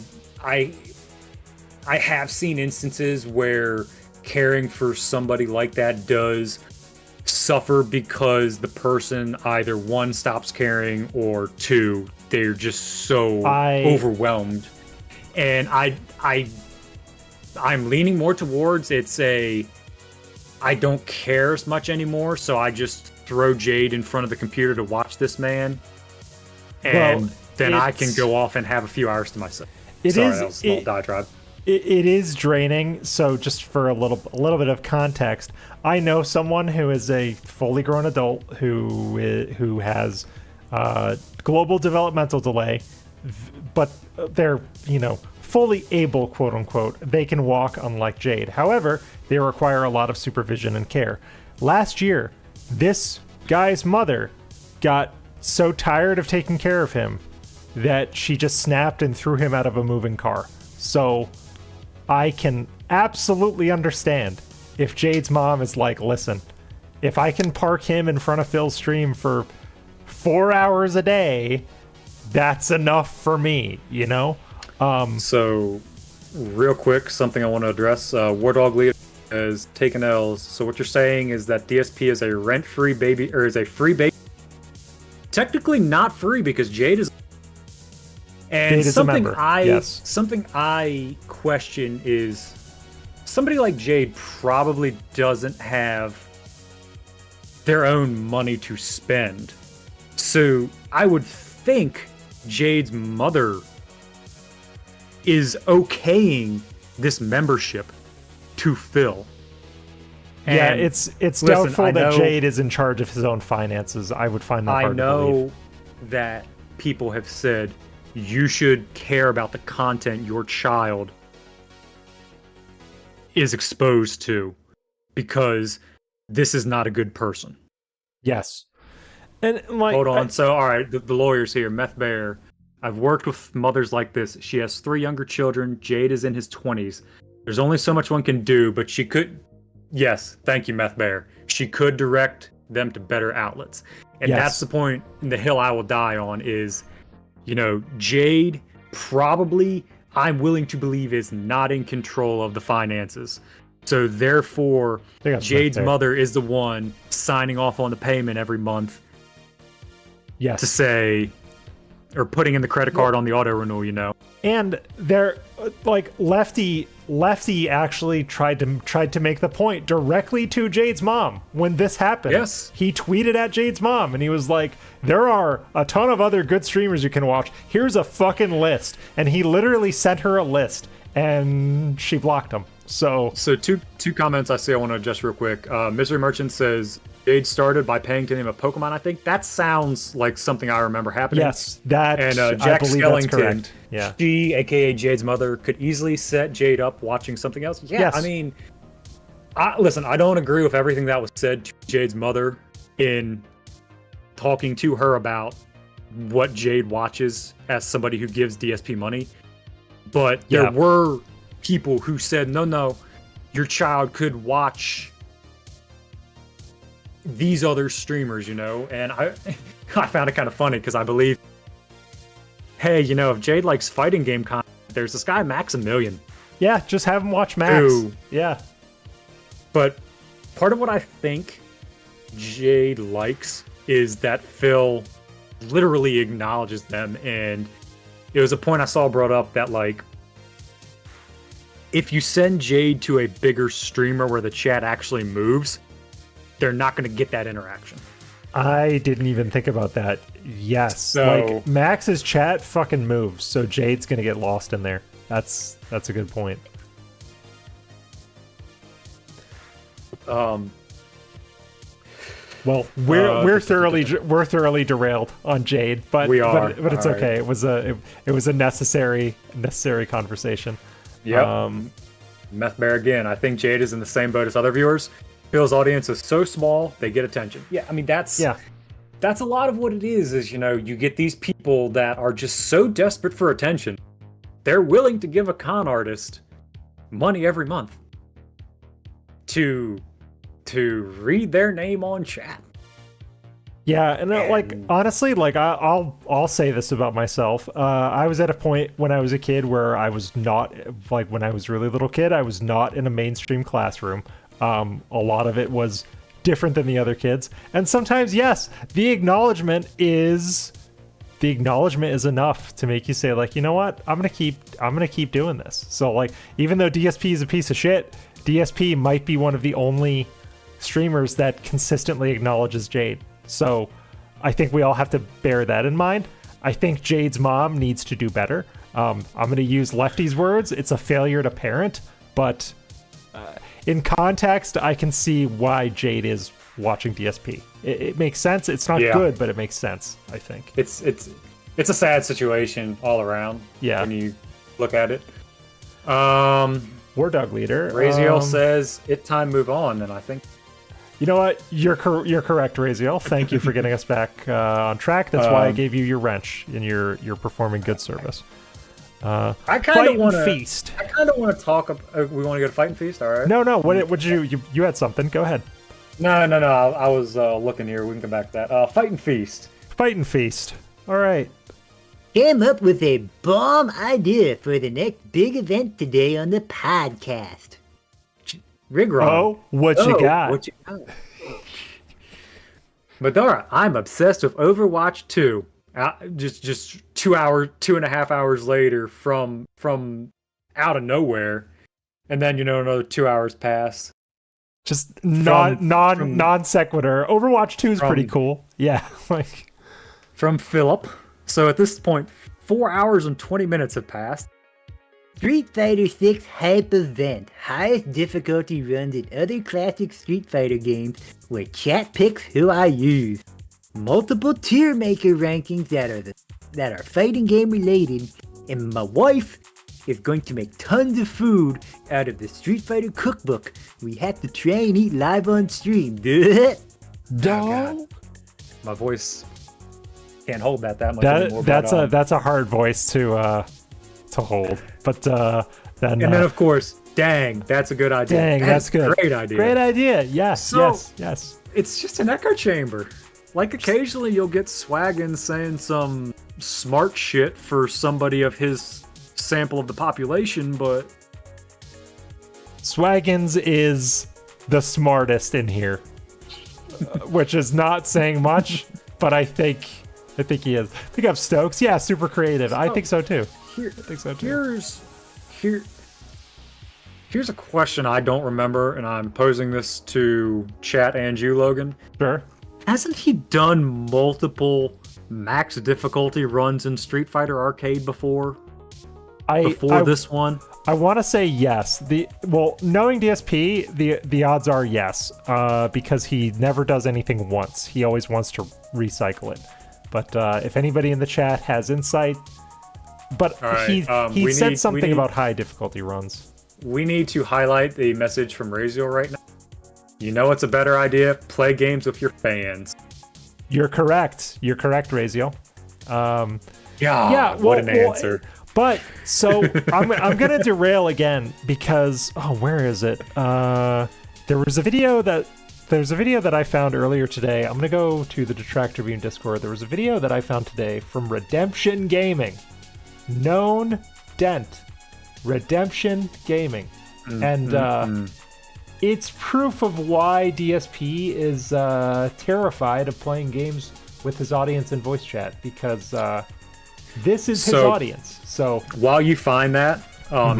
have seen instances where caring for somebody like that does suffer because the person either one stops caring or two, they're just so overwhelmed. And I'm leaning more towards I don't care as much anymore, so I just throw Jade in front of the computer to watch this man, and then I can go off and have a few hours to myself. That was a small diatribe. It is draining. So just for a little bit of context, I know someone who is a fully grown adult who has global developmental delay, but they're fully able, quote unquote. They can walk, unlike Jade. However, they require a lot of supervision and care. Last year, this guy's mother got so tired of taking care of him that she just snapped and threw him out of a moving car. So I can absolutely understand if Jade's mom is like, listen, if I can park him in front of Phil's stream for 4 hours a day, that's enough for me, So, real quick, something I want to address. War Dog Leader has taken L's. So what you're saying is that DSP is a rent-free baby, or is a free baby. Technically not free because Jade is, And Jade is a member. Yes. something I question is somebody like Jade probably doesn't have their own money to spend. So I would think Jade's mother is okaying this membership to Phil. Yeah, And it's listen, doubtful I that know- Jade is in charge of his own finances. I would find that I hard to believe. know that people have said you should care about the content your child is exposed to because this is not a good person. Yes. And like Hold on. So, all right, the lawyer's here. Meth Bear. I've worked with mothers like this. She has 3 younger children. Jade is in his 20s. There's only so much one can do, but she could. Yes, thank you, Meth Bear. She could direct them to better outlets. And Yes. that's the point in the hill I will die on is, Jade probably, I'm willing to believe, is not in control of the finances. So therefore, They got Jade's Meth Bear. mother is the one signing off on the payment every month Yes. to say, or putting in the credit card on the auto renewal, And they're like Lefty actually tried to make the point directly to Jade's mom when this happened. Yes. He tweeted at Jade's mom and he was like, there are a ton of other good streamers you can watch. Here's a fucking list. And he literally sent her a list and she blocked him. So two comments I see I want to adjust real quick. Misery Merchant says Jade started by paying to name a Pokemon. I think that sounds like something I remember happening. yes, that And I Jack believe Skellington, that's correct. Yeah. she, aka Jade's mother, could easily set Jade up watching something else. Yeah, Yes. I mean, listen, I don't agree with everything that was said to Jade's mother in talking to her about what Jade watches as somebody who gives DSP money. But there Yeah. were people who said, no, your child could watch these other streamers, and I found it kind of funny because I believe, hey, if Jade likes fighting game content, there's this guy Maximilian. Yeah, just have him watch Max. Ooh. Yeah. But part of what I think Jade likes is that Phil literally acknowledges them, and it was a point I saw brought up that, like, if you send Jade to a bigger streamer where the chat actually moves, they're not going to get that interaction. I didn't even think about that. Yes. So- like Max's chat fucking moves, so Jade's gonna get lost in there. That's a good point. Well, we're thoroughly derailed on Jade, but We are. but it's All okay. It was a necessary conversation. Yep. Meth Bear again. I think Jade is in the same boat as other viewers. Phil's audience is so small, they get attention. Yeah, I mean, that's a lot of what it is, you get these people that are just so desperate for attention. They're willing to give a con artist money every month to read their name on chat. Yeah, and like honestly, like I'll say this about myself. I was at a point when I was a kid where I was not, like when I was a really little kid, I was not in a mainstream classroom. A lot of it was different than the other kids, and sometimes yes, the acknowledgement is enough to make you say, like, you know what, I'm gonna keep doing this. So like, even though DSP is a piece of shit, DSP might be one of the only streamers that consistently acknowledges Jade. So I think we all have to bear that in mind. I think Jade's mom needs to do better. I'm going to use Lefty's words. It's a failure to parent, but in context, I can see why Jade is watching DSP. It makes sense. It's not good, but it makes sense, I think. It's a sad situation all around. Yeah. When you look at it. War Dog Leader. Raziel says, "It's time to move on," and I think you know what? You're correct, Raziel. Thank you for getting us back on track. That's why I gave you your wrench in your performing good service. I kind of want to feast. I kind of want to talk. We want to go to Fight and Feast, all right? No. What did you had something? Go ahead. No. I was looking here. We can come back to that. Fight and Feast. Fight and Feast. All right. Came up with a bomb idea for the next big event today on the podcast. Rigron. Oh, what you got? What you got? Madara, I'm obsessed with Overwatch 2. Just 2.5 hours later from out of nowhere, and then another 2 hours pass. Just non sequitur. Overwatch 2 is pretty cool. Yeah, like from Philip. So at this point, 4 hours and 20 minutes have passed. Street Fighter 6 Hype Event. Highest difficulty runs in other classic Street Fighter games where chat picks who I use. Multiple tier maker rankings that are fighting game related. And my wife is going to make tons of food out of the Street Fighter cookbook. We have to try and eat live on stream. God. My voice can't hold that much anymore. That's a hard voice to hold. But then of course, dang, that's a good idea. Dang, that's good. Great idea. Great idea. Yes, yes. It's just an echo chamber. Like occasionally you'll get Swaggins saying some smart shit for somebody of his sample of the population, but Swaggins is the smartest in here, which is not saying much, but I think he is. Pick up Stokes, yeah, super creative. I think so too. Here's a question I don't remember, and I'm posing this to chat and you, Logan. Sure. Hasn't he done multiple max difficulty runs in Street Fighter Arcade before? Before this one? I want to say yes. Knowing DSP, the odds are yes, because he never does anything once. He always wants to recycle it. But if anybody in the chat has insight, he said something about high difficulty runs. We need to highlight the message from Raziel right now. You know what's a better idea? Play games with your fans. You're correct. You're correct, Raziel. What an answer. But so I'm gonna derail again because where is it? There's a video that I found earlier today. I'm gonna go to the Detractor Beam Discord. There was a video that I found today from Redemption Gaming, known Dent, Redemption Gaming, and it's proof of why DSP is terrified of playing games with his audience in voice chat, because this is his audience. So while you find that,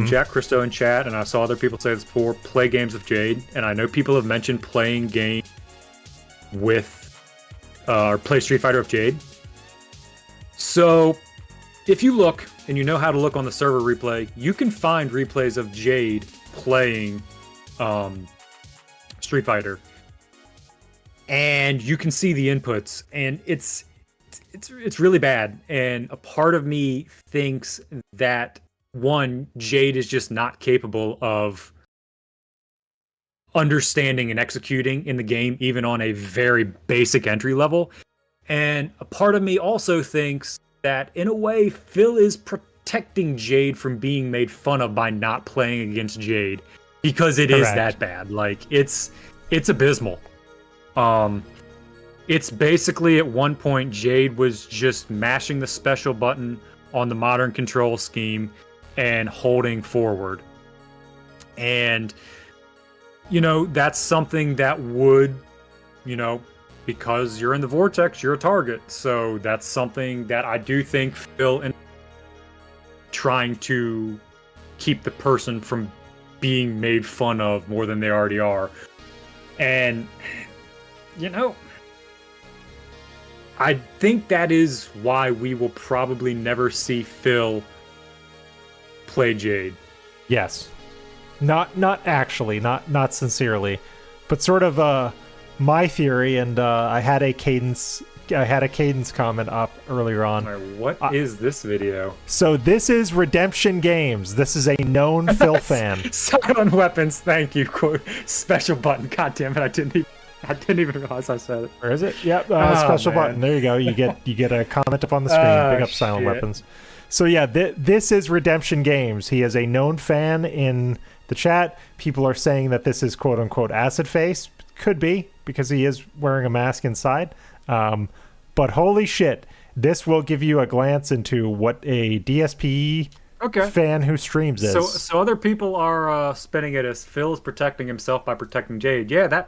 Jack Christo in chat, and I saw other people say this before, play games with Jade, and I know people have mentioned playing games with or play Street Fighter with Jade. So if you look, and you know how to look on the server replay, you can find replays of Jade playing Street Fighter, and you can see the inputs, and it's really bad. And a part of me thinks that Jade is just not capable of understanding and executing in the game, even on a very basic entry level. And a part of me also thinks that in a way Phil is protecting Jade from being made fun of by not playing against Jade, because it is that bad. Like it's abysmal. It's basically at one point Jade was just mashing the special button on the modern control scheme and holding forward. And that's something that would, because you're in the vortex, you're a target. So that's something that I do think Phil is trying to keep the person from being made fun of more than they already are. And I think that is why we will probably never see Phil play Jade. Yes. Not actually, not sincerely, but sort of my theory, and I had a cadence comment up earlier on. What is this video? So this is Redemption Games. This is a known Phil fan. Silent weapons, thank you. Quote, special button. God damn it! I didn't even realize I said it. Where is it? Yep, special button. There you go. You get a comment up on the screen. Pick up silent weapons. So yeah, this is Redemption Games. He is a known fan in the chat. People are saying that this is quote unquote acid face. Could be, because he is wearing a mask inside. But holy shit, this will give you a glance into what a DSP fan who streams is. So other people are spinning it as Phil is protecting himself by protecting Jade. Yeah,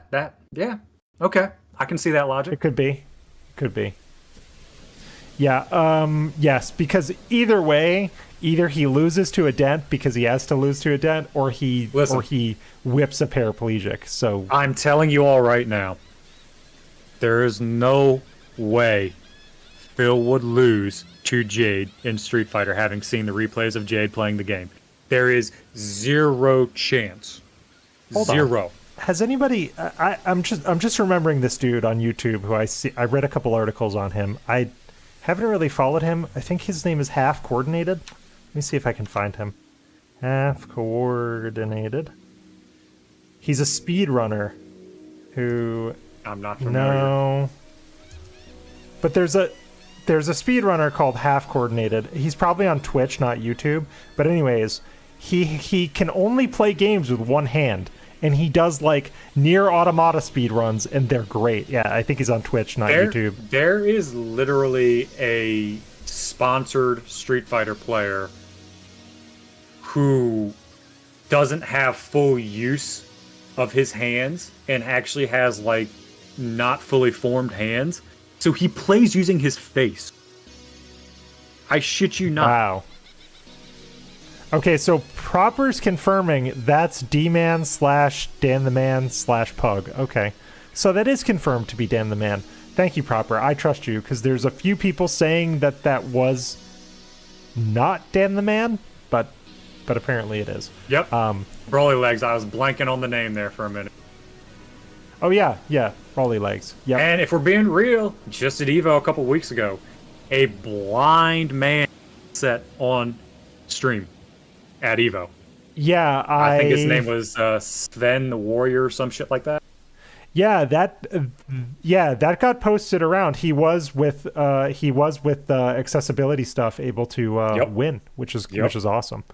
yeah. Okay, I can see that logic. It could be. Yes, because either way, either he loses to a dent because he has to lose to a dent, or he whips a paraplegic. So I'm telling you all right now, there is no way Phil would lose to Jade in Street Fighter, having seen the replays of Jade playing the game. There is zero chance. Hold on. Zero. Has anybody? I'm just remembering this dude on YouTube who I read a couple articles on him. I haven't really followed him. I think his name is Half Coordinated. Let me see if I can find him. Half Coordinated. He's a speedrunner who... I'm not familiar. No. But there's a speedrunner called Half Coordinated. He's probably on Twitch, not YouTube. But anyways, he can only play games with one hand. And he does like near automata speedruns, and they're great. Yeah, I think he's on Twitch, not YouTube. There is literally a sponsored Street Fighter player who doesn't have full use of his hands and actually has like not fully formed hands. So he plays using his face. I shit you not. Wow. Okay, so Proper's confirming that's D-Man / Dan the Man / Pug. Okay. So that is confirmed to be Dan the Man. Thank you, Proper. I trust you, because there's a few people saying that was not Dan the Man, but apparently it is. Yep. Broly Legs, I was blanking on the name there for a minute. Oh, yeah. Broly Legs. Yep. And if we're being real, just at EVO a couple weeks ago, a blind man set on stream at EVO. Yeah, I think his name was Sven the Warrior or some shit like that. Yeah, that got posted around. He was with accessibility stuff able to win, which is awesome.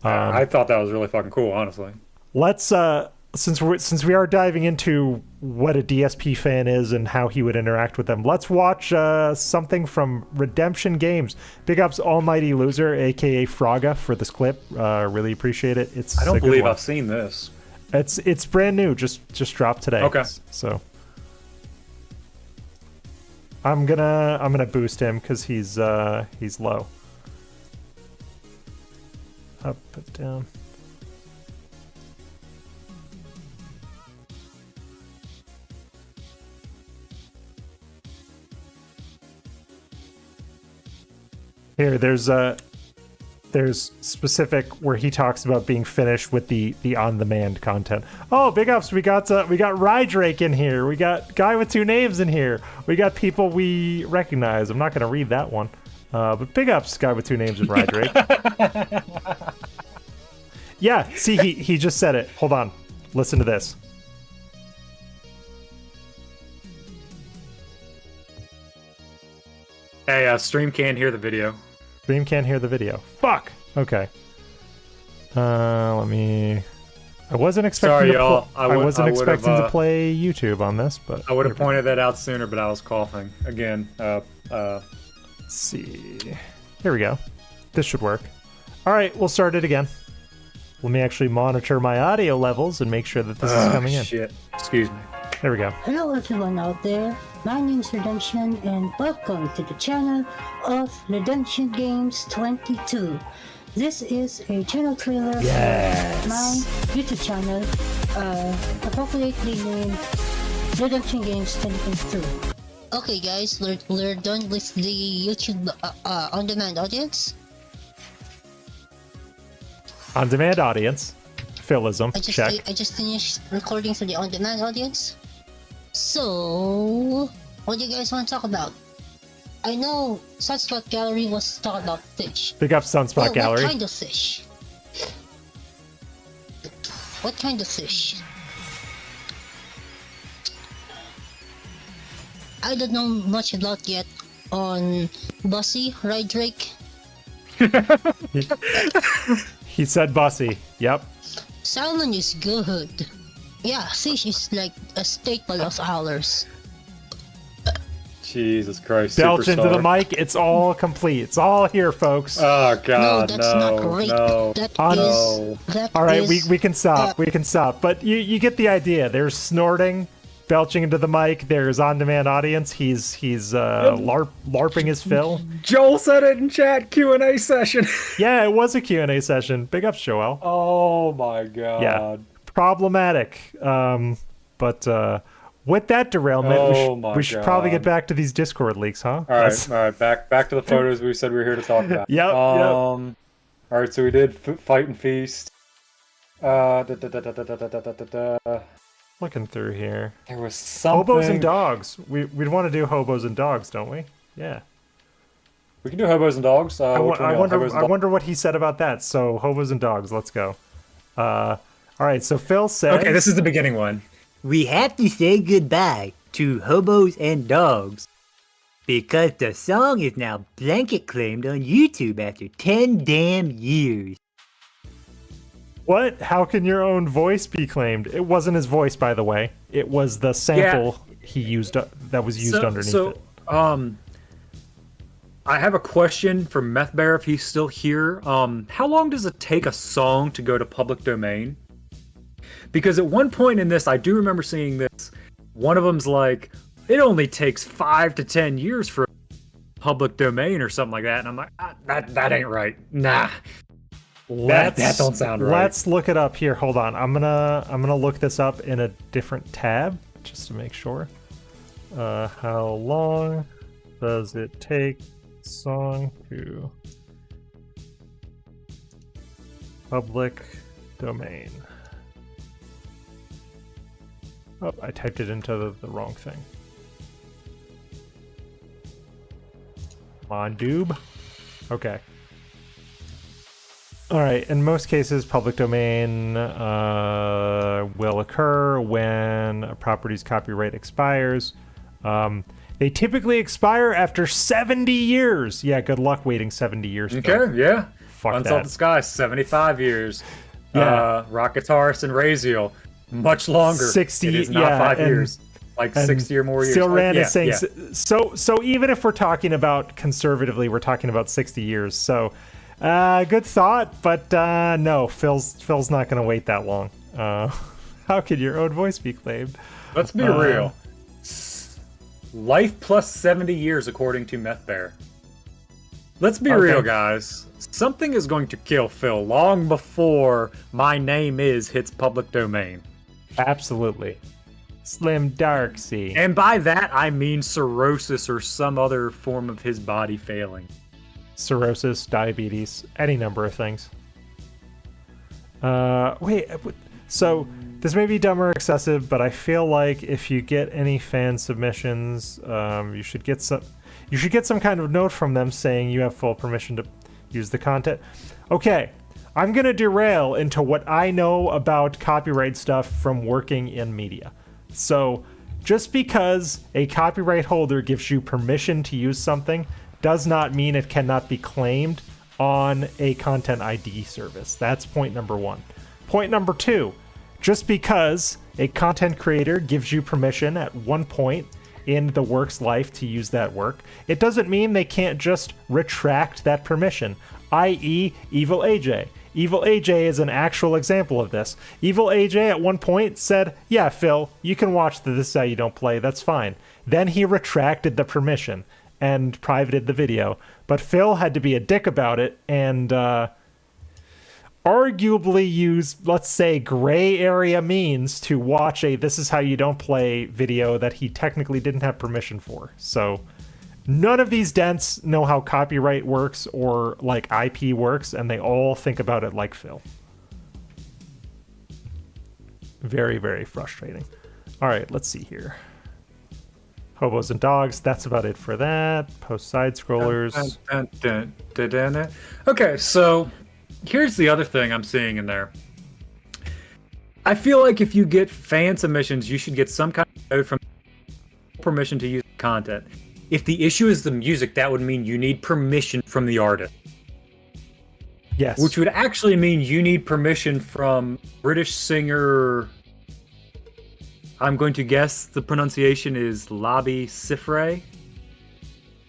I thought that was really fucking cool, honestly. Let's since we are diving into what a DSP fan is and how he would interact with them, let's watch something from Redemption Games. Big ups Almighty Loser, aka Fraga, for this clip. Really appreciate it. I don't believe I've seen this. It's brand new, just dropped today. Okay. So I'm gonna boost him because he's low. Up, but down. Here, there's specific where he talks about being finished with the on-demand content. Oh, big ups! We got Rydrake in here. We got guy with two names in here. We got people we recognize. I'm not gonna read that one, but big ups, guy with two names in Rydrake. Yeah, see, he just said it. Hold on, listen to this. Hey, stream can't hear the video. Stream can't hear the video. Fuck. Okay. Let me. I wasn't expecting. Sorry, y'all. I wasn't expecting to play YouTube on this, but I would have pointed that out sooner, but I was coughing again. Let's see. Here we go. This should work. All right, we'll start it again. Let me actually monitor my audio levels and make sure that this is coming in. Shit. Excuse me. There we go. Hello everyone out there, my name is Redemption and welcome to the channel of Redemption Games 22. This is a channel trailer for my YouTube channel, appropriately named Redemption Games 22. Okay guys, we're done with the YouTube on-demand audience. On-demand audience. Philism. Check. I just finished recording for the on-demand audience. So, what do you guys want to talk about? I know Sunspot Gallery was talking about fish. Big up Sunspot Gallery. What kind of fish? What kind of fish? I don't know much about yet on Bossy, Rydrake. He said Bussy. Yep. Salmon is good. Yeah, fish is like a staple of ours. Jesus Christ. Belch Superstar. into the mic. It's all complete. It's all here, folks. Oh God, no, that's not great. No. That All right, is, we can stop. We can stop. But you get the idea. There's snorting. belching into the mic. There's on-demand audience. He's larping his fill. Joel said it in chat. Q&A session. Yeah, it was a Q&A session. Big ups, Joel. Oh my god. Yeah, problematic. But with that derailment, we should probably get back to these Discord leaks, huh? All right. Back to the photos we said we were here to talk about. Yep. All right, so we did Fight and Feast. Looking through here. There was something. Hobos and dogs. We'd want to do hobos and dogs, don't we? Yeah. We can do hobos and dogs. I wonder what he said about that. So hobos and dogs. Let's go. All right. So Phil says. Okay, this is the beginning one. We have to say goodbye to hobos and dogs because the song is now blanket claimed on YouTube after 10 damn years. What? How can your own voice be claimed? It wasn't his voice, by the way. It was the sample he used that was used underneath it. I have a question for Meth Bear if he's still here. How long does it take a song to go to public domain? Because at one point in this, I do remember seeing this. One of them's like, it only takes 5 to 10 years for public domain or something like that. And I'm like, that ain't right. Nah. That don't sound right. Let's look it up here. Hold on. I'm gonna look this up in a different tab just to make sure. How long does it take song to public domain? Oh, I typed it into the wrong thing. Come on, doob. Okay. All right. In most cases, public domain will occur when a property's copyright expires. They typically expire after 70 years. Yeah, good luck waiting 70 years. Okay, yeah. Fuck Unsalted that. Sky, 75 years. Yeah. Rock Guitarist and Raziel, much longer. 60, It is not 5 and- years. Like 60 or more years. Still Rand is saying yeah. so even if we're talking about conservatively, we're talking about 60 years. So good thought, but no, Phil's not going to wait that long. How could your own voice be claimed? Let's be real. Life plus 70 years, according to Meth Bear. Let's be real, guys. Something is going to kill Phil long before My Name Is hits public domain. Absolutely. Slim Darksy. And by that, I mean cirrhosis or some other form of his body failing. Cirrhosis, diabetes, any number of things. So this may be dumb or excessive, but I feel like if you get any fan submissions, you should get some kind of note from them saying you have full permission to use the content. Okay, I'm gonna derail into what I know about copyright stuff from working in media. So just because a copyright holder gives you permission to use something does not mean it cannot be claimed on a content ID service. That's point number one. Point number two, just because a content creator gives you permission at one point in the work's life to use that work, it doesn't mean they can't just retract that permission, i.e. Evil AJ. Evil AJ is an actual example of this. Evil AJ at one point said, yeah, Phil, you can watch This Is How You Don't Play, that's fine. Then he retracted the permission and privated the video. But Phil had to be a dick about it and arguably use, let's say, gray area means to watch a This Is How You Don't Play video that he technically didn't have permission for. So none of these dents know how copyright works or like IP works, and they all think about it like Phil. Very, very frustrating. All right, let's see here. Hobos and dogs, that's about it for that. Post side scrollers. Okay, so here's the other thing I'm seeing in there. I feel like if you get fan submissions, you should get some kind of note from permission to use content. If the issue is the music, that would mean you need permission from the artist. Yes. Which would actually mean you need permission from British singer. I'm going to guess the pronunciation is Labi Siffre.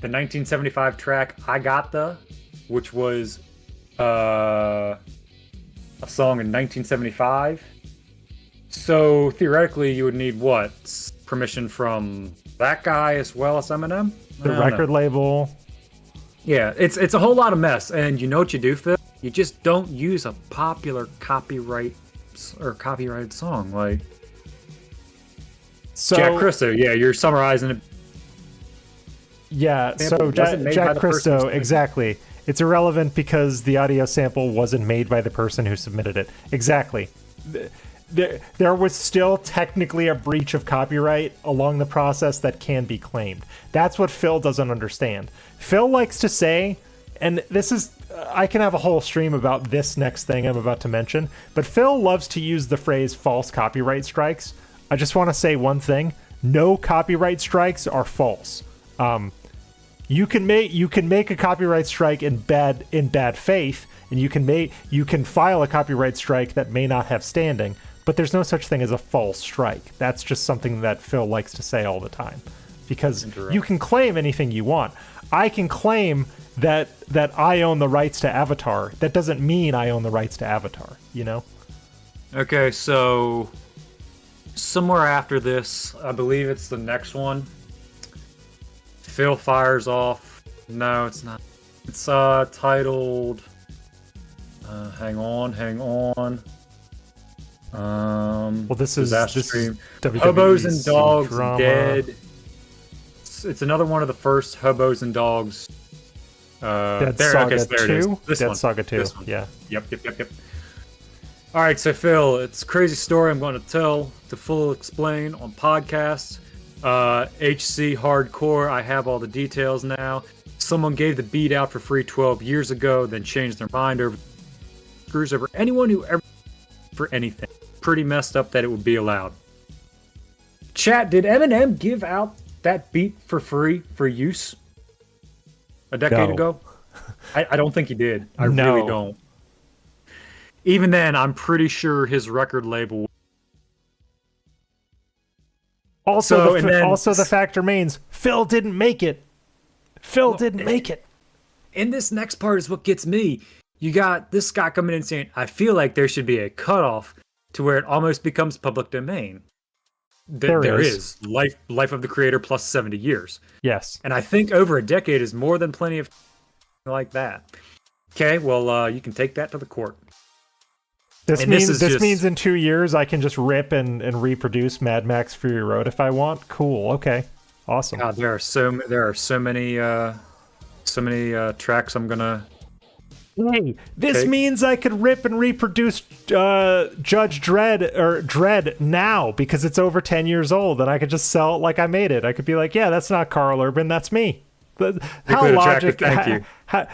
The 1975 track I Got The, which was a song in 1975. So theoretically, you would need what? permission from that guy as well as Eminem. The record label. Yeah, it's a whole lot of mess. And you know what you do, Phil? You just don't use a popular copyrighted song like So Jack Christo. Yeah, you're summarizing it. Yeah, so wasn't made by Jack the person Christo, who- exactly. It's irrelevant because the audio sample wasn't made by the person who submitted it. Exactly. There was still technically a breach of copyright along the process that can be claimed. That's what Phil doesn't understand. Phil likes to say, and this is, I can have a whole stream about this next thing I'm about to mention, but Phil loves to use the phrase false copyright strikes. I just want to say one thing. No copyright strikes are false. You can make a copyright strike in bad faith, and you can file a copyright strike that may not have standing, but there's no such thing as a false strike. That's just something that Phil likes to say all the time, because you can claim anything you want. I can claim that I own the rights to Avatar. That doesn't mean I own the rights to Avatar, you know? Okay, so somewhere after this, I believe it's the next one. Phil fires off. No, it's not. It's titled. Hang on. Well, this is Stream. WWE's Hobos and Dogs drama. Dead. It's another one of the first Hobos and Dogs. Dead there, Saga okay, so there it is. 2? This Dead one. Saga 2, This one. yeah. Yep. All right, so Phil, it's a crazy story I'm going to tell to full explain on podcast. HC Hardcore, I have all the details now. Someone gave the beat out for free 12 years ago, then changed their mind over screws over anyone who ever for anything. Pretty messed up that it would be allowed. Chat, did Eminem give out that beat for free for use a decade No. ago? I don't think he did. I No. really don't. Even then, I'm pretty sure his record label. Also, So, also the fact remains, Phil didn't make it. Phil didn't make it. And this next part is what gets me. You got this guy coming in saying, I feel like there should be a cutoff to where it almost becomes public domain. There is. Life of the creator plus 70 years. Yes. And I think over a decade is more than plenty of like that. Okay, well, you can take that to the court. This And means this is this just- means in 2 years I can just rip and reproduce Mad Max Fury Road if I want. Cool. Okay. Awesome. God, there are so many tracks I'm gonna. Hey, this Okay. means I could rip and reproduce Judge Dredd or Dredd now because it's over 10 years old and I could just sell it like I made it. I could be like, yeah, that's not Carl Urban, that's me. How Nuclear logic? Tractor, thank you.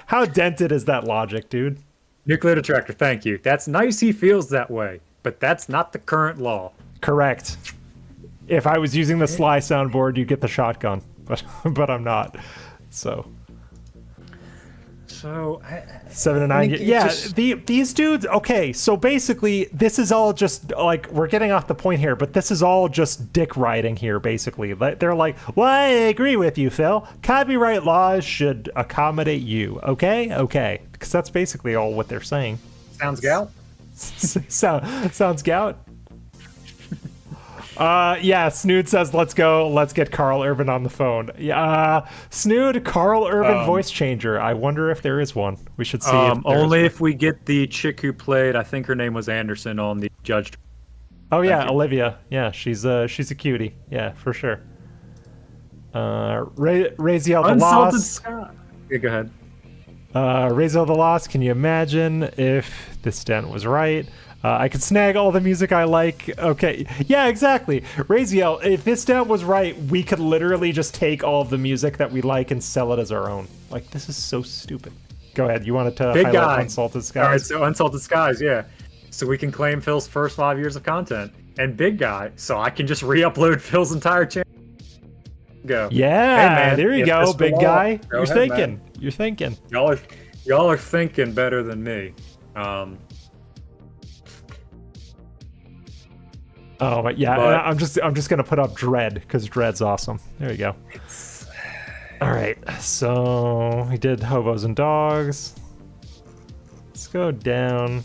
How dented is that logic, dude? Nuclear Detractor, thank you. That's nice he feels that way, but that's not the current law. Correct. If I was using the Sly soundboard, you'd get the shotgun, but I'm not. So So 7 to 9. think it Yeah, just- these dudes. Okay, so basically, this is all just like we're getting off the point here, but this is all just dick riding here. Basically, they're like, "Well, I agree with you, Phil. Copyright laws should accommodate you." Okay, because that's basically all what they're saying. sounds gout. Sounds gout. Yeah, Snood says, let's go. Let's get Carl Urban on the phone. Yeah, Snood, Carl Urban voice changer. I wonder if there is one. We should see. If there Only is if we get the chick who played, I think her name was Anderson, on the judge. one. Oh yeah, you. Olivia. Yeah, she's a cutie. Yeah, for sure. Raziel the Unsalted Lost. Sky. Yeah, go ahead. Raziel the Lost. Can you imagine if this dent was right? I could snag all the music I like. Okay. Yeah, exactly. Raziel, if this dent was right, we could literally just take all of the music that we like and sell it as our own. Like, this is so stupid. Go ahead. You wanted to Big highlight guy. Unsalted Skies? All right, so Unsalted Skies, yeah. So we can claim Phil's first 5 years of content. And Big Guy, so I can just re-upload Phil's entire channel. Go. Yeah, Hey, man, there you if go, this big were guy. go You're ahead, thinking. man. You're thinking. Y'all are thinking better than me. Oh, but yeah, But- I'm just gonna put up Dread because Dread's awesome. There you go. All right, so we did Hobos and Dogs. Let's go down.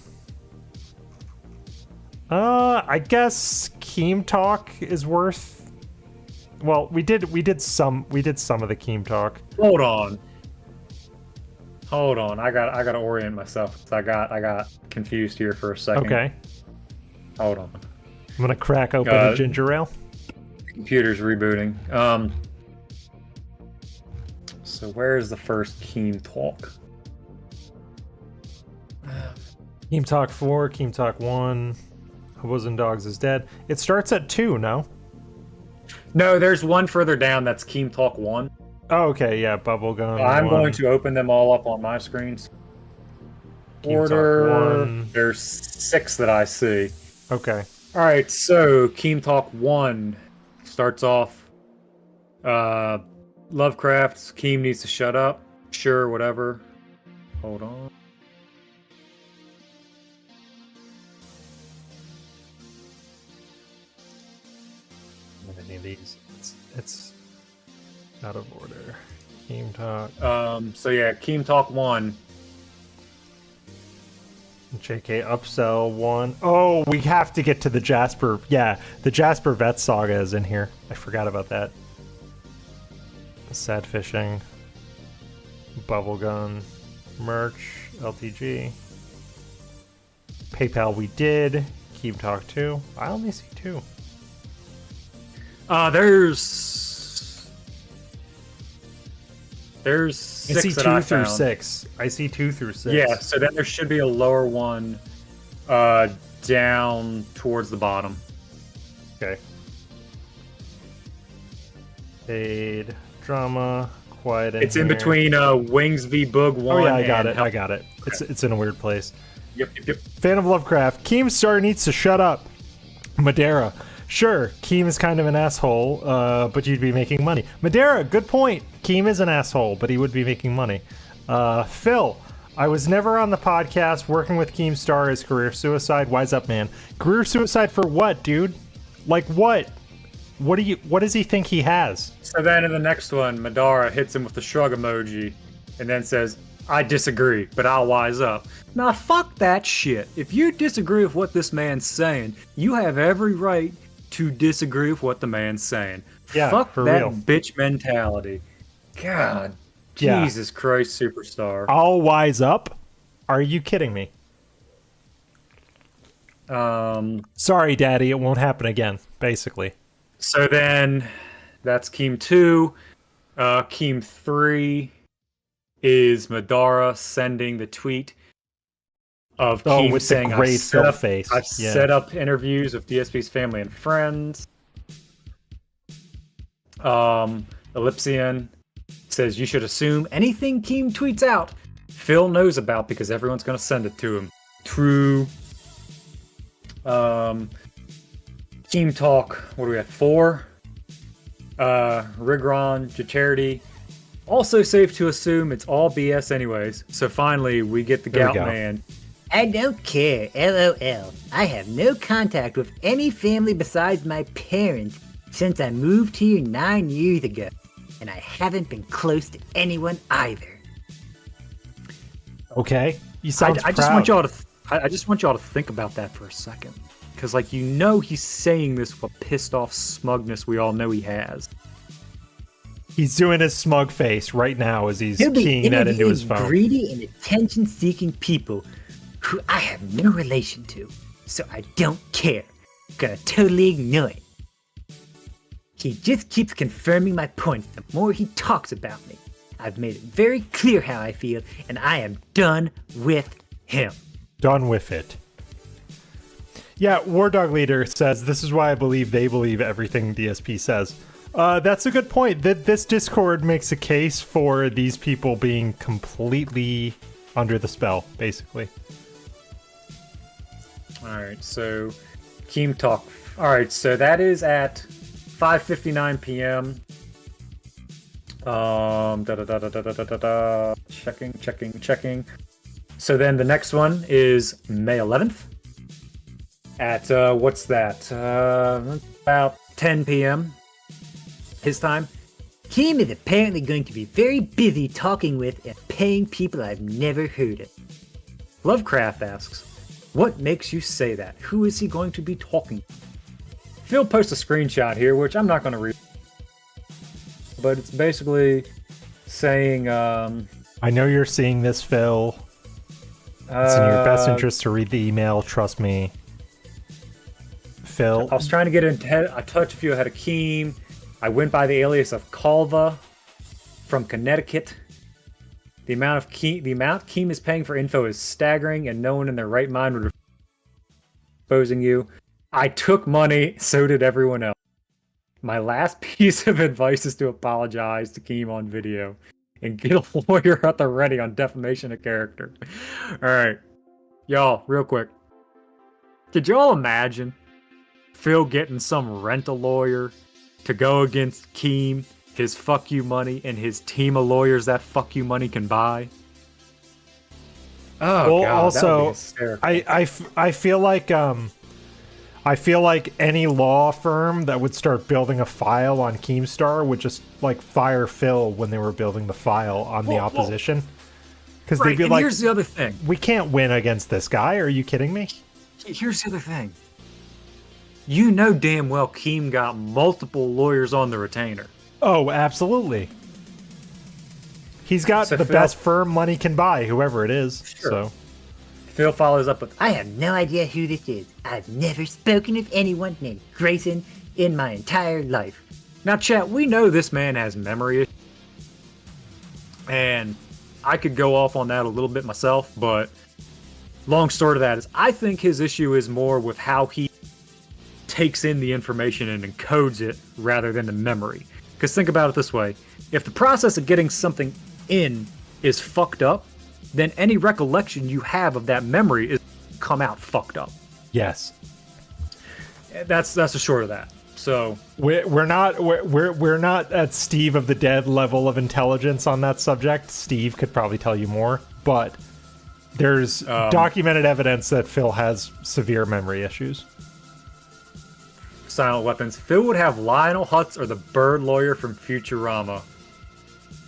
I guess Keem Talk is worth Well, we did some of the Keem talk. Hold on. I gotta orient myself. I got confused here for a second. Okay. Hold on. I'm gonna crack open a ginger ale. Computer's rebooting. So where's the first Keem talk? Keem Talk 4, Keem Talk 1, Hobos and Dogs is dead. It starts at 2, no? No, there's one further down that's Keem Talk 1. Oh, okay, yeah, Bubblegum. I'm 1. going to open them all up on my screens. Keem Talk Order. 1. There's 6 that I see. Okay. Alright, so Keem Talk 1 starts off. Lovecraft's Keem needs to shut up. Sure, whatever. Hold on. Any of these? It's out of order. Keem Talk. So yeah, Keem Talk 1. JK Upsell 1. Oh, we have to get to the Jasper. Yeah, the Jasper Vet Saga is in here. I forgot about that. Sad Fishing. Bubblegum. Merch. LTG. PayPal we did. Keem Talk 2. I only see 2. There's I see 6 that 2 I through found. 6. I see 2 through 6. Yeah, so then there should be a lower one down towards the bottom. Okay. Jade, drama, quiet. It's in between Wings v Boog 1. Oh yeah, I got and it. I got it. It's in a weird place. Yep. Fan of Lovecraft. Keemstar needs to shut up. Madeira. Sure, Keem is kind of an asshole, but you'd be making money. Madeira, good point. Keem is an asshole, but he would be making money. Phil, I was never on the podcast. Working with Keemstar is career suicide. Wise up, man. Career suicide for what, dude? Like what? What does he think he has? So then in the next one, Madara hits him with the shrug emoji and then says, I disagree, but I'll wise up. Nah, fuck that shit. If you disagree with what this man's saying, you have every right to disagree with what the man's saying. Yeah, fuck for that real. bitch mentality. God. Yeah. Jesus Christ, superstar. I'll wise up? Are you kidding me? Sorry, Daddy, it won't happen again, basically. So then that's Keem 2. Keem 3 is Madara sending the tweet of Keem with the saying, great Phil face. I've Yeah. set up interviews with DSP's family and friends. Ellipsian says you should assume anything Keem tweets out, Phil knows about because everyone's going to send it to him. True. Keem Talk, what do we have? 4. Rigron, Charity. Also safe to assume it's all BS anyways. So finally, we get the There we Gout go. Man. I don't care, LOL. I have no contact with any family besides my parents since I moved here 9 years ago, and I haven't been close to anyone either. Okay. You sound I just want y'all to I just want y'all to think about that for a second, because like he's saying this with a pissed off smugness we all know he has. He's doing his smug face right now as he's He'll be keying that into his interviewing phone. greedy and attention-seeking people who I have no relation to, so I don't care. Gonna totally ignore it. He just keeps confirming my points the more he talks about me. I've made it very clear how I feel, and I am done with him. Done with it. Yeah, War Dog Leader says, this is why I believe they believe everything DSP says. That's a good point. This Discord makes a case for these people being completely under the spell, basically. Alright, so Keem Talk. Alright, so that is at 5:59 p.m. Checking. So then the next one is May 11th at what's that? About 10 p.m. his time. Keem is apparently going to be very busy talking with and paying people I've never heard of. Lovecraft asks, what makes you say that? Who is he going to be talking to? Phil posts a screenshot here, which I'm not going to read. but it's basically saying, I know you're seeing this, Phil. It's in your best interest to read the email. Trust me. Phil. I was trying to get into. I touched a few ahead of Keem. I went by the alias of Calva from Connecticut. The amount Keem is paying for info is staggering, and no one in their right mind would exposing you. I took money, so did everyone else. My last piece of advice is to apologize to Keem on video and get a lawyer at the ready on defamation of character. All right, y'all, real quick. Could y'all imagine Phil getting some rent-a lawyer to go against Keem, his fuck you money, and his team of lawyers that fuck you money can buy? Oh, well, God, also, that I feel like any law firm that would start building a file on Keemstar would just like fire Phil when they were building the file on the opposition, because they'd be like, here's the other thing. We can't win against this guy. Are you kidding me? Here's the other thing. You know damn well Keem got multiple lawyers on the retainer. Oh, absolutely. He's got the best firm money can buy, whoever it is. Sure. So Phil follows up with, I have no idea who this is. I've never spoken of anyone named Grayson in my entire life. now chat, we know this man has memory issues. And I could go off on that a little bit myself, but long story to that is I think his issue is more with how he takes in the information and encodes it rather than the memory. Because think about it this way. If the process of getting something in is fucked up, then any recollection you have of that memory is come out fucked up. yes, That's the short of that. So we're not at Steve of the Dead level of intelligence on that subject. Steve could probably tell you more, but there's documented evidence that Phil has severe memory issues. silent weapons. Phil would have Lionel Hutz or the bird lawyer from Futurama.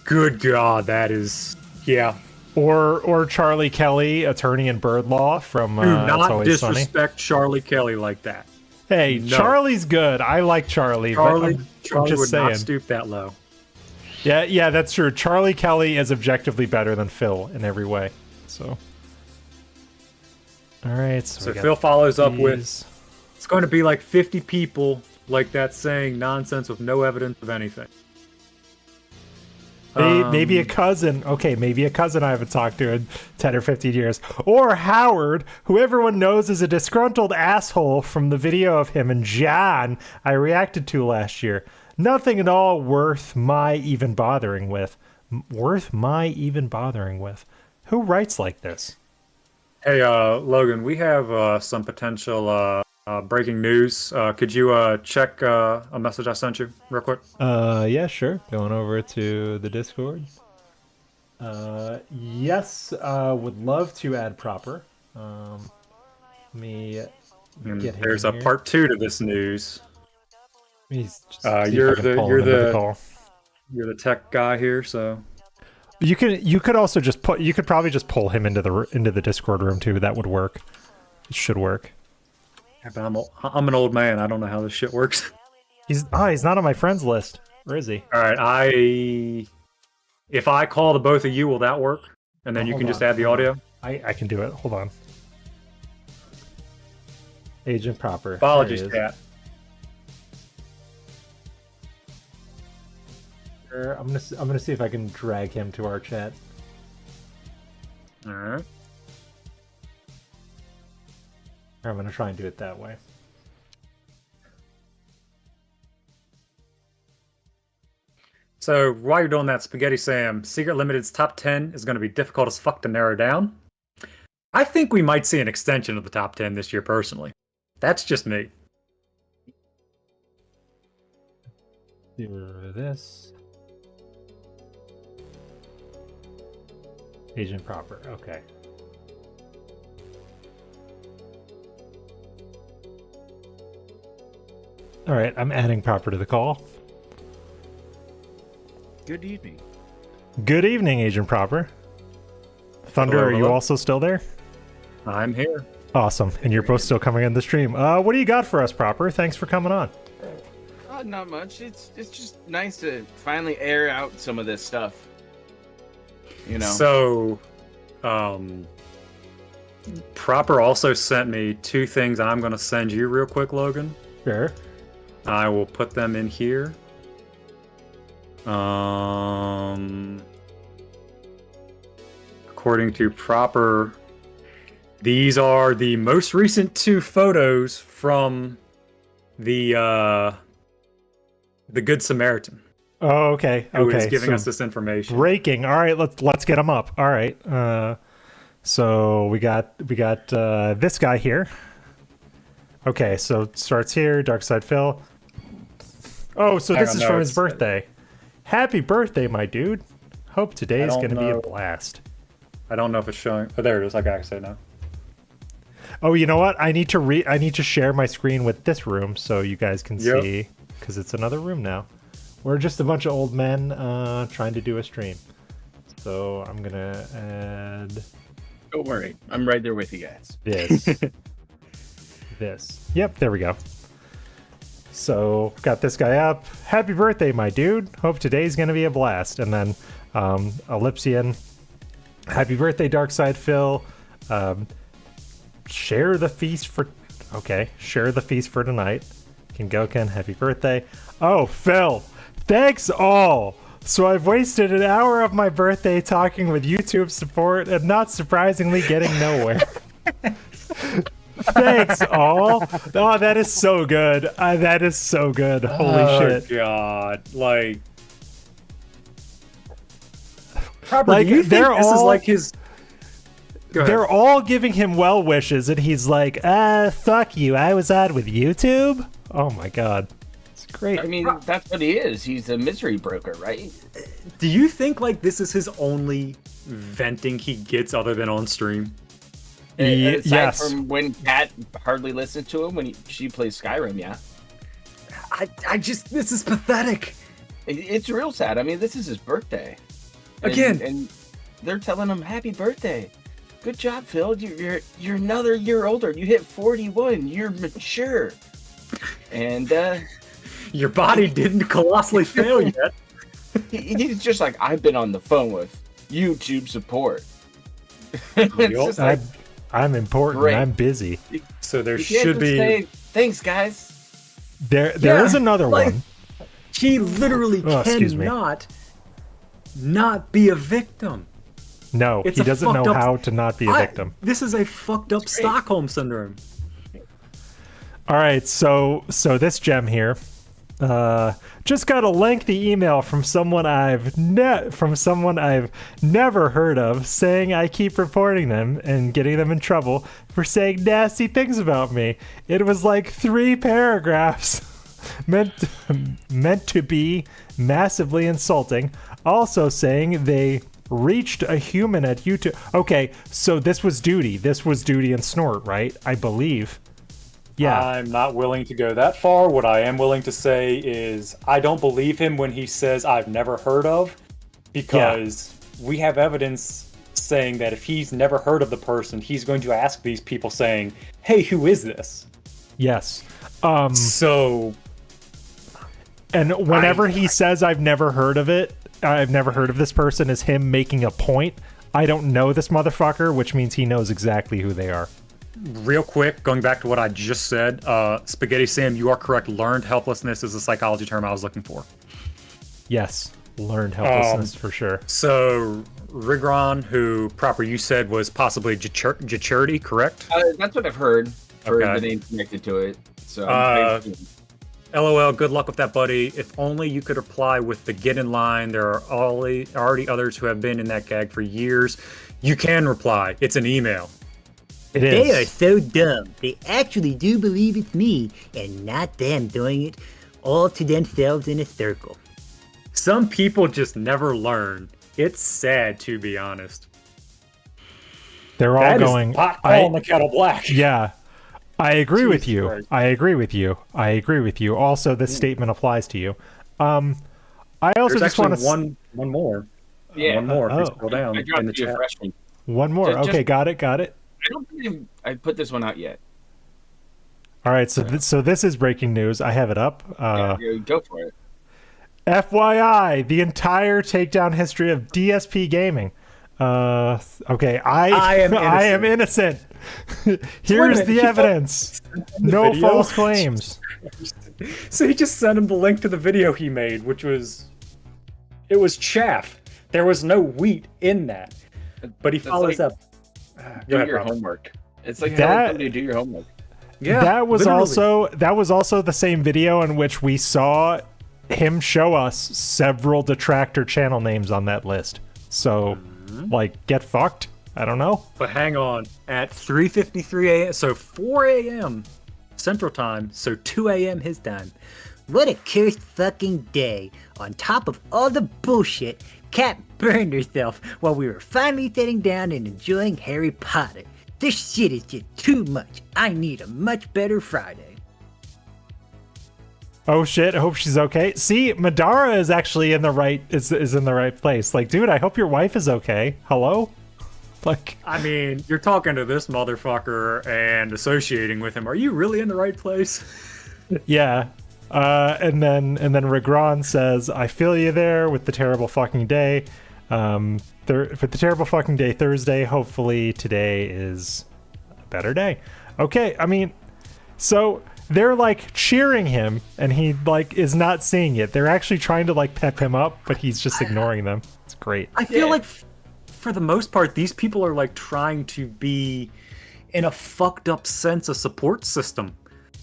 Good God, that is, yeah. Or Charlie Kelly, attorney in bird law from Do It's not Always Sunny. disrespect Charlie Kelly like that. Hey, No. Charlie's good. I like Charlie. Charlie, but I'm Charlie just would saying. not stoop that low. Yeah, that's true. Charlie Kelly is objectively better than Phil in every way. So, all right. So we got Phil follows up these. with, it's going to be like 50 people like that saying nonsense with no evidence of anything. Maybe a cousin. Okay, maybe a cousin I haven't talked to in 10 or 15 years. Or Howard, who everyone knows is a disgruntled asshole from the video of him and John I reacted to last year. Nothing at all worth my even bothering with. Worth my even bothering with. Who writes like this? Hey, Logan, we have some potential breaking news. Could you check a message I sent you real quick? Yeah, sure. Going over to the Discord. Yes, would love to add proper. Let me And get him there's in a here. part 2 to this news. He's just You're the tech guy here, so You could also just you could probably just pull him into the Discord room too. That would work. It should work. yeah, but I'm an old man. I don't know how this shit works. He's not on my friends list. Where is he? All right, if I call the both of you, will that work? And then you Hold can just on, add the hold on. audio. I can do it. Hold on. Agent Proper. Apologies, There he is. chat. I'm gonna see if I can drag him to our chat. All right. Or I'm gonna try and do it that way. So while you're doing that, Spaghetti Sam, Secret Limited's top 10 is going to be difficult as fuck to narrow down. I think we might see an extension of the top 10 this year, personally. That's just me. Do this. Agent Proper. Okay. All right, I'm adding Proper to the call. Good evening. Good evening, Agent Proper. Thunder, Hello, are you hello. also still there? I'm here. Awesome, and you're both still coming in the stream. What do you got for us, Proper? Thanks for coming on. not much. It's just nice to finally air out some of this stuff. You know. So, Proper also sent me 2 things I'm going to send you real quick, Logan. Sure. I will put them in here. According to Proper, these are the most recent 2 photos from the Good Samaritan. Oh, okay. Who Okay. is giving so us this information. breaking. All right, let's get him up. All right. So we got this guy here. Okay, so it starts here. Dark Side Phil. Oh, so this is from his birthday. Happy birthday, my dude. Hope today's gonna be a blast. I don't know if it's showing. Oh, there it is. I can say now. Oh, you know what? I need to share my screen with this room so you guys can see, because it's another room now. We're just a bunch of old men trying to do a stream. So I'm gonna add. Don't worry, I'm right there with you guys. This. Yep, there we go. So got this guy up. Happy birthday, my dude. Hope today's gonna be a blast. And then Ellipsian. Happy birthday, Dark Side Phil. Share the feast for. Okay, share the feast for tonight. Kingoken, happy birthday. Oh, Phil. Thanks all. So I've wasted an hour of my birthday talking with YouTube support and not surprisingly getting nowhere. Thanks all. Oh, that is so good. That is so good. Holy shit. Oh god. Like Like, do you think this is like his They're all giving him well wishes and he's like, fuck you. I was on with YouTube? Oh my god. It's great. I mean, that's what he is. He's a misery broker, right? Do you think like this is his only venting he gets other than on stream? Aside Yes. from when Kat hardly listens to him when she plays Skyrim, yeah. I just this is pathetic. It's real sad. I mean, this is his birthday. And they're telling him happy birthday. Good job, Phil. You're another year older. You hit 41. You're mature. And your body didn't colossally fail yet. He's just like, I've been on the phone with YouTube support. It's just like, I'm important. Great. I'm busy. So there you can't should just be say, thanks, guys. There is another one. He literally excuse me. cannot not be a victim. No, It's he a doesn't know fucked up- how to not be a victim. This is a fucked up Stockholm syndrome. All right, so this gem here, just got a lengthy email from someone I've never heard of, saying I keep reporting them and getting them in trouble for saying nasty things about me. It was like 3 paragraphs, meant to be massively insulting. Also saying they reached a human at YouTube. Okay, so this was Duty. This was Duty and Snort, right? I believe. Yeah. I'm not willing to go that far. What I am willing to say is I don't believe him when he says I've never heard of, because we have evidence saying that if he's never heard of the person, he's going to ask these people saying, hey, who is this? Yes. So... And whenever he says I've never heard of this person, is him making a point. I don't know this motherfucker, which means he knows exactly who they are. Real quick, going back to what I just said, Spaghetti Sam, you are correct. Learned helplessness is a psychology term I was looking for. Yes, learned helplessness for sure. So, Rigron, who Proper you said was possibly Jachurdy, correct? That's what I've heard for Okay. the name connected to it. So, LOL, good luck with that, buddy. If only you could reply with the get in line. There are already others who have been in that gag for years. You can reply. It's an email. It They is. are so dumb. They actually do believe it's me and not them doing it all to themselves in a circle. Some people just never learn. It's sad, to be honest. They're all That is going. pot calling the kettle black. Yeah, I agree with Jesus you. Christ. I agree with you. I agree with you. Also, this statement applies to you. I also There's just want to actually one more. Yeah. One more. If you Oh. scroll down I in the dropped you a chat. fresh one. one more. Just- Okay, got it. I don't believe I put this one out yet. All right, so so this is breaking news. I have it up. Yeah, go for it. FYI, the entire takedown history of DSP Gaming. Okay, I am innocent. Here's the evidence. No false claims. So he just sent him the link to the video he made, which was chaff. There was no wheat in that. But he follows up. Do your homework. It's like telling you to do your homework. Yeah, that was also the same video in which we saw him show us several detractor channel names on that list. So, like, get fucked. I don't know. But hang on. At 3:53 a.m., so 4 a.m. Central Time, so 2 a.m. his time. What a cursed fucking day. On top of all the bullshit, Kat burned herself while we were finally sitting down and enjoying Harry Potter. This shit is just too much. I need a much better Friday. Oh shit, I hope she's okay. See, Madara is actually in the right is in the right place. Like, dude, I hope your wife is okay. Hello? Like, I mean, you're talking to this motherfucker and associating with him. Are you really in the right place? yeah. And then Regron says, I feel you there with the terrible fucking day. For the terrible fucking day Thursday, hopefully today is a better day. Okay, I mean, so they're like cheering him and he like is not seeing it. They're actually trying to like pep him up, but he's just ignoring them. It's great. I feel like for the most part, these people are like trying to be, in a fucked up sense, a support system.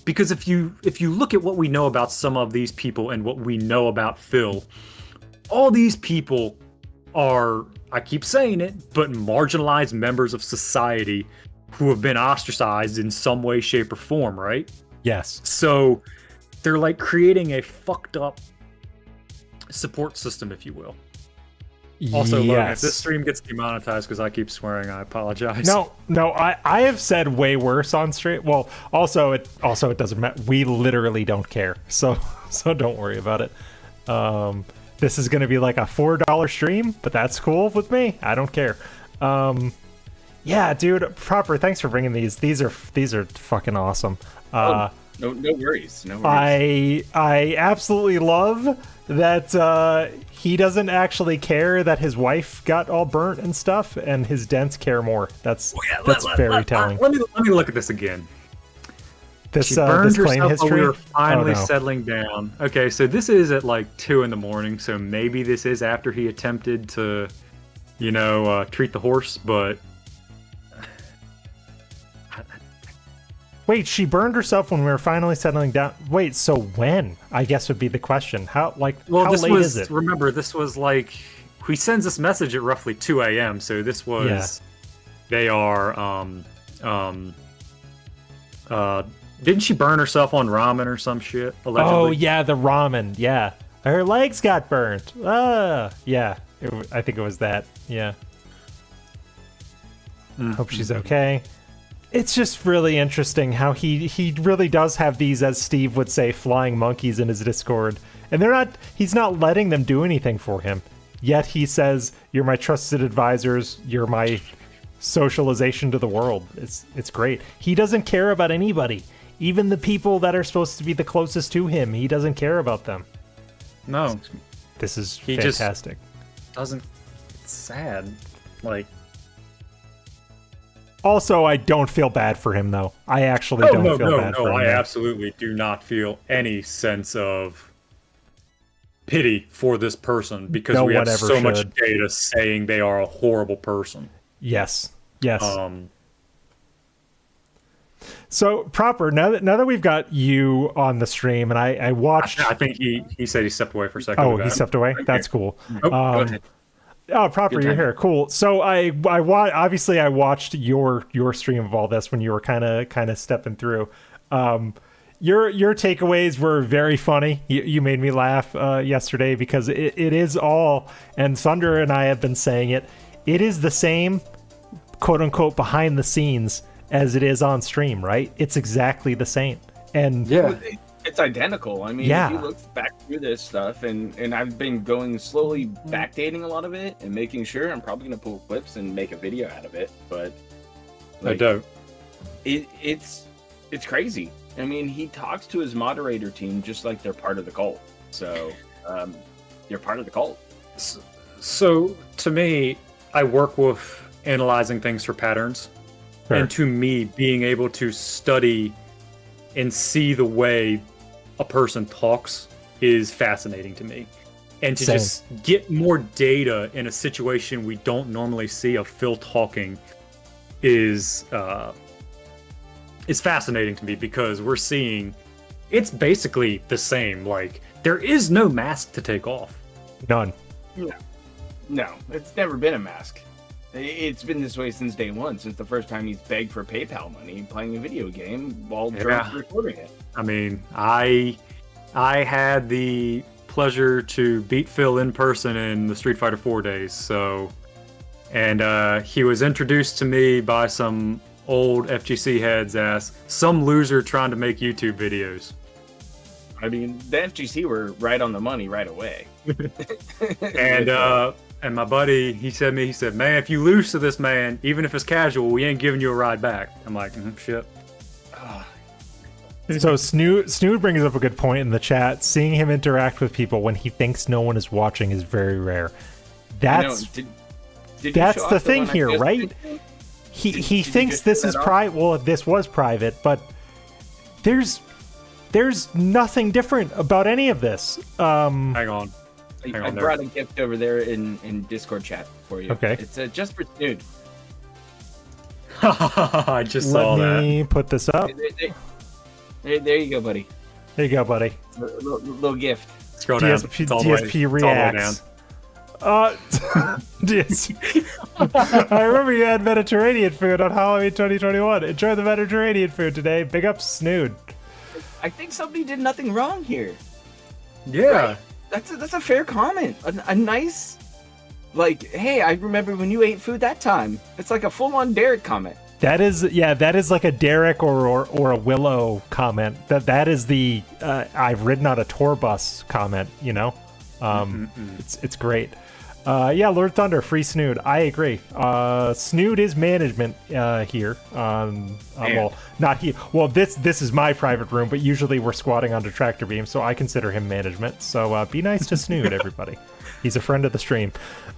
Because if you look at what we know about some of these people and what we know about Phil, all these people are, I keep saying it, but marginalized members of society who have been ostracized in some way, shape, or form, right? Yes. So they're like creating a fucked up support system, if you will. Also, Logan, if this stream gets demonetized because I keep swearing, I apologize. No, I have said way worse on stream. Well, also it doesn't matter. We literally don't care. So don't worry about it. This is going to be like a $4 stream, but that's cool with me. I don't care. Yeah, dude, Proper, thanks for bringing these. These are fucking awesome. No worries. No worries. I absolutely love that he doesn't actually care that his wife got all burnt and stuff, and his dents care more. That's very telling. Let me look at this again. She burned claim herself history. while we were finally settling down. Okay, so this is at like 2 a.m, so maybe this is after he attempted to, treat the horse, but... Wait, she burned herself when we were finally settling down. Wait, so when? I guess would be the question. How late is it? Remember, this was like... He sends this message at roughly 2 a.m, so this was... Yeah. They are, didn't she burn herself on ramen or some shit, allegedly? Oh, yeah, the ramen, yeah. Her legs got burnt. Yeah, I think it was that, yeah. Hope she's okay. It's just really interesting how he really does have these, as Steve would say, flying monkeys in his Discord. And he's not letting them do anything for him. Yet he says, you're my trusted advisors, you're my socialization to the world. It's great. He doesn't care about anybody. Even the people that are supposed to be the closest to him, he doesn't care about them. No. This is fantastic. It's sad. Like... Also, I don't feel bad for him, though. I actually don't feel bad for him. I absolutely do not feel any sense of pity for this person because we have so much data saying they are a horrible person. Yes. So, Proper, now that we've got you on the stream, and I watched... I think he said he stepped away for a second. Oh, he stepped away? Okay. That's cool. Go ahead. Oh, Proper, you're here. Cool. So I watched your stream of all this when you were kind of stepping through. Your takeaways were very funny. You made me laugh yesterday because it is all, and Thunder and I have been saying it. It is the same, quote unquote, behind the scenes as it is on stream, right? It's exactly the same. And yeah. It's identical. I mean, if you look back through this stuff, and I've been going slowly backdating a lot of it and making sure I'm probably going to pull clips and make a video out of it, but I don't. It's it's crazy. I mean, he talks to his moderator team just like they're part of the cult. So, you're part of the cult. So to me, I work with analyzing things for patterns. Sure. And to me, being able to study and see the way a person talks is fascinating to me. And to Same. just get more data in a situation we don't normally see of Phil talking is fascinating to me, because we're seeing it's basically the same. Like, there is no mask to take off. None. No, it's never been a mask. It's been this way since day one, since the first time he's begged for PayPal money playing a video game while drunk recording it. I mean, I had the pleasure to beat Phil in person in the Street Fighter 4 days, so, and he was introduced to me by some old FGC heads as some loser trying to make YouTube videos. I mean, the FGC were right on the money right away. And my buddy, he said, man, if you lose to this man, even if it's casual, we ain't giving you a ride back. I'm like, shit. So Snood brings up a good point in the chat. Seeing him interact with people when he thinks no one is watching is very rare. That's that's the thing here, right? He thinks this is private. Well, this was private, but there's nothing different about any of this. Hang on. I brought a gift over there in Discord chat for you. Okay. It's just for Snood. I just saw that. Let me put this up. There you go, buddy. There you go, buddy. Little gift. Scroll down. DSP, It's all the way- DSP it's all the way down. reacts. I remember you had Mediterranean food on Halloween 2021. Enjoy the Mediterranean food today. Big up Snood. I think somebody did nothing wrong here. Yeah. Right? That's a fair comment. A nice, like, hey, I remember when you ate food that time. It's like a full-on Derek comment. That is like a Derek or a Willow comment. That is the I've ridden on a tour bus comment. You know, it's great. Lord Thunder, free Snood. I agree. Snood is management here. Well, not here. Well, this is my private room, but usually we're squatting onto Tractor Beam, so I consider him management. So be nice to Snood, everybody. He's a friend of the stream.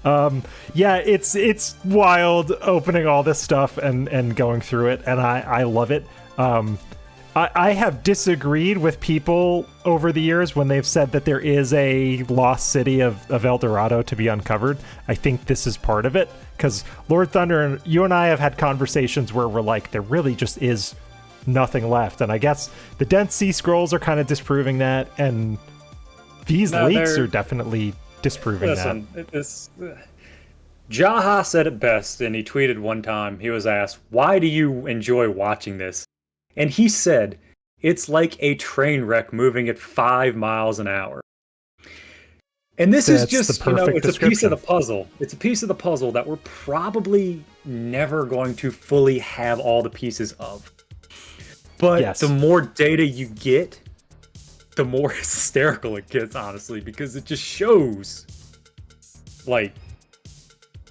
It's wild opening all this stuff and going through it, and I love it. I have disagreed with people over the years when they've said that there is a lost city of El Dorado to be uncovered. I think this is part of it, because Lord Thunder, you and I have had conversations where we're like, there really just is nothing left. And I guess the Dense Sea Scrolls are kind of disproving that, and these leaks are definitely disproving that. Jaha said it best, and he tweeted one time, he was asked, why do you enjoy watching this? And he said, it's like a train wreck moving at 5 miles an hour. And this is just, it's a piece of the puzzle. It's a piece of the puzzle that we're probably never going to fully have all the pieces of. But the more data you get, the more hysterical it gets, honestly, because it just shows, like,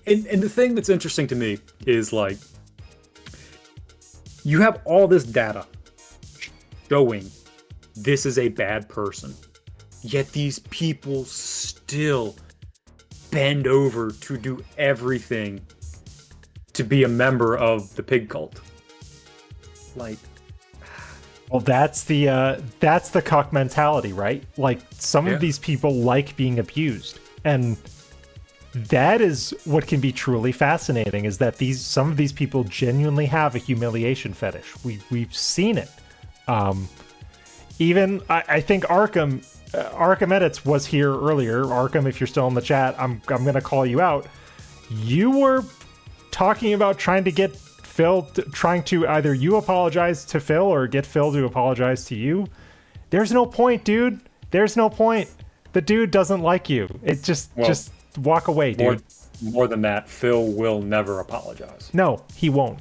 and the thing that's interesting to me is, like, you have all this data showing this is a bad person, yet these people still bend over to do everything to be a member of the pig cult. Like, well, that's the cuck mentality, right? Like, some of these people like being abused, and that is what can be truly fascinating, is that some of these people genuinely have a humiliation fetish. We've seen it. Even I think Arkham Edits was here earlier. Arkham, if you're still in the chat, I'm gonna call you out. You were talking about trying to get Phil, trying to either you apologize to Phil or get Phil to apologize to you. There's no point, dude. There's no point. The dude doesn't like you. It just walk away, dude. More than that, Phil will never apologize. No, he won't.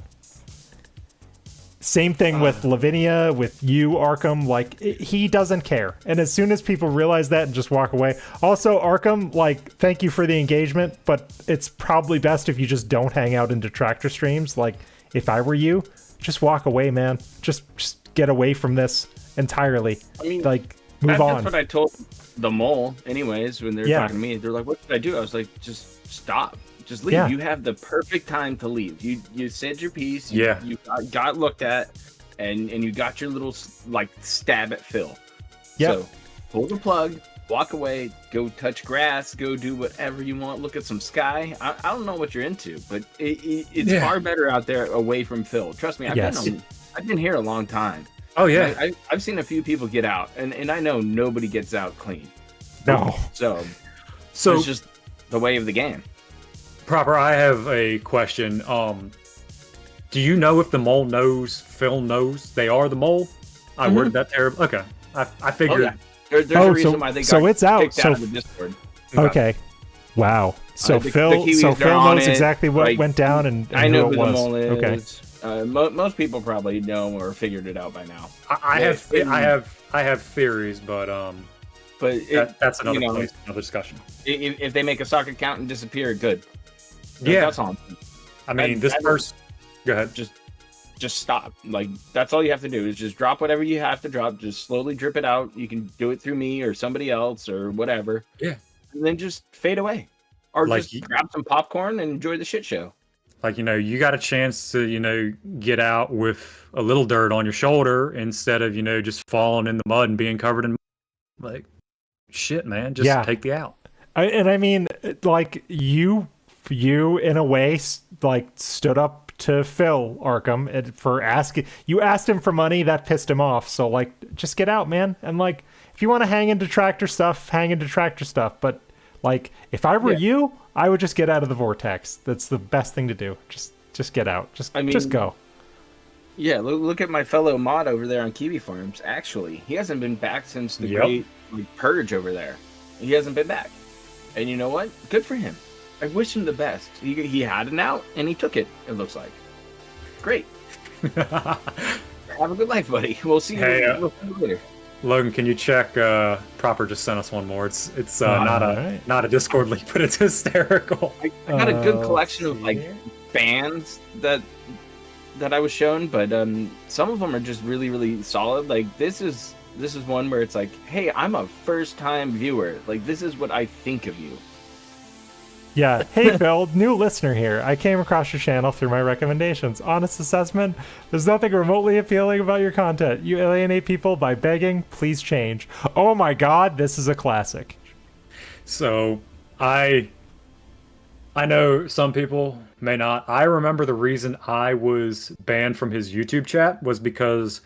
Same thing with Lavinia, with you, Arkham. Like, he doesn't care. And as soon as people realize that and just walk away. Also, Arkham, like, thank you for the engagement, but it's probably best if you just don't hang out in detractor streams. Like, if I were you, just walk away, man. Just get away from this entirely. I mean, like move on. That's what I told the mole, anyways, when they're talking to me. They're like, "What should I do?" I was like, "Just stop. Just leave. You have the perfect time to leave. You said your piece. You got looked at, and you got your little like stab at Phil. So pull the plug, walk away, go touch grass, go do whatever you want. Look at some sky. I don't know what you're into, but it's far better out there away from Phil. Trust me. I've been here a long time. Oh yeah, I've seen a few people get out, and I know nobody gets out clean. No. So it's just the way of the game. Proper, I have a question. Do you know if the mole knows Phil knows they are the mole? I worded that terrible. Okay, I figured. Oh, yeah. There's a reason why they got it's out. kicked out of the Discord. Okay. Wow. So Phil knows exactly what went down and I know who who it the was. mole is. Okay. Most people probably know or figured it out by now. I have theories, but that's another place, another discussion. If they make a sock account and disappear, good. That's on. I mean, this person. Go ahead. Just stop. Like that's all you have to do is just drop whatever you have to drop. Just slowly drip it out. You can do it through me or somebody else or whatever. Yeah. And then just fade away, or like just grab some popcorn and enjoy the shit show. Like, you got a chance to, get out with a little dirt on your shoulder instead of, just falling in the mud and being covered in mud. Like, shit, man, just take the out. I mean, like, you in a way, like, stood up to Phil Arkham for asking. You asked him for money, that pissed him off. So, like, just get out, man. And, like, if you want to hang into tractor stuff, hang into tractor stuff. But, like, if I were you, I would just get out of the vortex. That's the best thing to do. Just get out. Just go. Yeah, look at my fellow mod over there on Kiwi Farms. Actually, he hasn't been back since the great purge over there. He hasn't been back. And you know what? Good for him. I wish him the best. He had an out, and he took it, it looks like. Great. Have a good life, buddy. We'll see you later. Logan, can you check? Proper just sent us one more. It's not a Discord link, but it's hysterical. I got a good collection of like bands that I was shown, but some of them are just really, really solid. Like this is one where it's like, hey, I'm a first time viewer. Like this is what I think of you. Yeah. Hey, Phil, new listener here. I came across your channel through my recommendations. Honest assessment, there's nothing remotely appealing about your content. You alienate people by begging, please change. Oh my god, this is a classic. So, I know some people may not. I remember the reason I was banned from his YouTube chat was because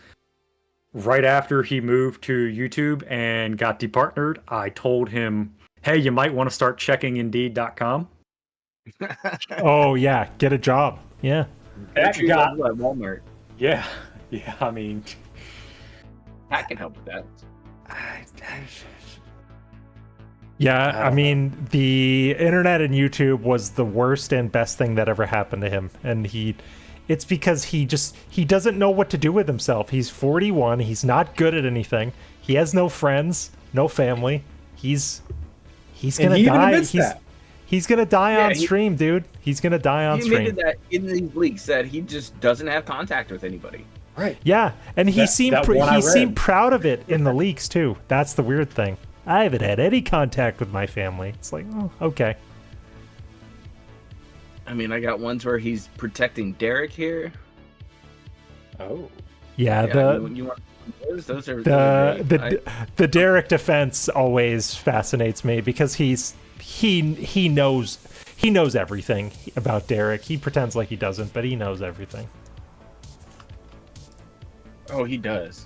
right after he moved to YouTube and got departnered, I told him, hey, you might want to start checking Indeed.com. Oh, yeah. Get a job. Yeah. That got at Walmart. Yeah. I mean, I can help with that. Yeah, I mean, the internet and YouTube was the worst and best thing that ever happened to him. And it's because he doesn't know what to do with himself. He's 41. He's not good at anything. He has no friends, no family. He's gonna die. He's gonna die on stream, dude. He's gonna die on stream. He admitted that in these leaks that he just doesn't have contact with anybody. Right. Yeah, and he seemed proud of it in the leaks too. That's the weird thing. I haven't had any contact with my family. It's like, oh, okay. I mean, I got ones where he's protecting Derek here. Oh. Yeah, those are the Derek defense always fascinates me because he knows everything about Derek. He pretends like he doesn't, but he knows everything. Oh, he does.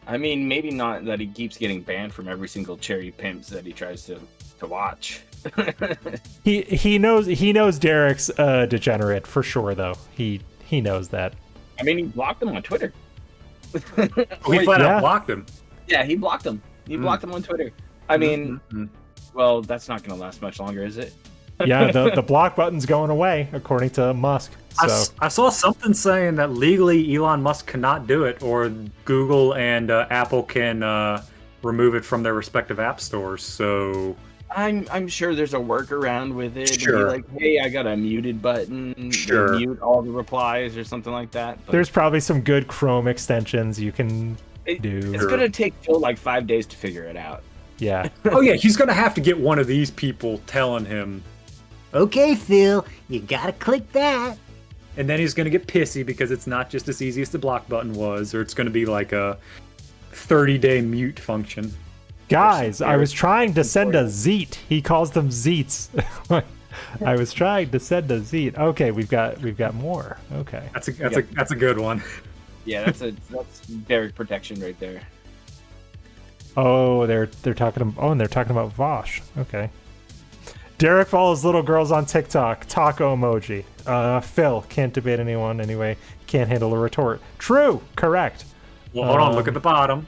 I mean, maybe not that he keeps getting banned from every single cherry pimps that he tries to watch. he knows Derek's a degenerate for sure, though. He knows that. I mean, he blocked him on Twitter. He flat out blocked him. Yeah, he blocked him. He blocked him on Twitter. I mean, well, that's not going to last much longer, is it? Yeah, the block button's going away, according to Musk. So. I saw something saying that legally Elon Musk cannot do it, or Google and Apple can remove it from their respective app stores. So I'm sure there's a workaround with it. Sure. Be like, hey, I got a muted button. Sure. Mute all the replies or something like that. But There's probably some good Chrome extensions you can do. it's gonna take Phil like 5 days to figure it out. Yeah. Oh yeah, he's gonna have to get one of these people telling him, Okay, Phil, you gotta click that. and then he's gonna get pissy because it's not just as easy as the block button was, or it's gonna be like a 30-day mute function. Guys, I was trying to send a zeet. He calls them zeets. I was trying to send a zeet. Okay, we've got more. Okay. That's a good one. Yeah, that's barrack protection right there. Oh, they're talking. Oh, and they're talking about Vosh. Okay. Derek follows little girls on TikTok. Taco emoji. Phil can't debate anyone anyway. Can't handle a retort. True. Correct. Well, hold on. Look at the bottom.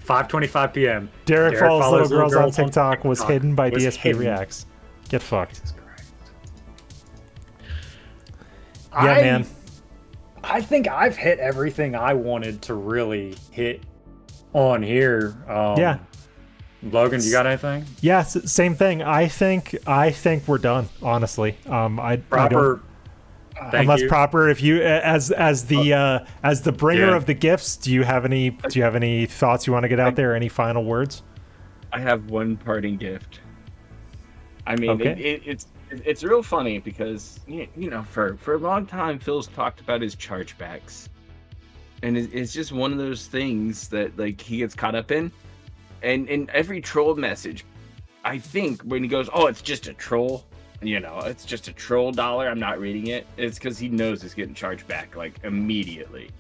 5:25 p.m. Derek follows little girls on TikTok was hidden by was DSP hidden. Reacts. Get fucked. I- Yeah, man. I think I've hit everything I wanted to really hit on here. Yeah. Logan, you got anything? Yeah, same thing. I think we're done. Honestly, I Proper. don't, Thank unless you. proper. If you as the bringer Yeah. of the gifts, do you have any thoughts you want to get out there? Any final words? I have one parting gift. I mean, Okay. it's real funny because you know for a long time Phil's talked about his chargebacks, and it's just one of those things that like he gets caught up in, and in every troll message, I think when he goes, "Oh, it's just a troll," it's just a troll dollar. I'm not reading it. It's because he knows it's getting charged back like immediately.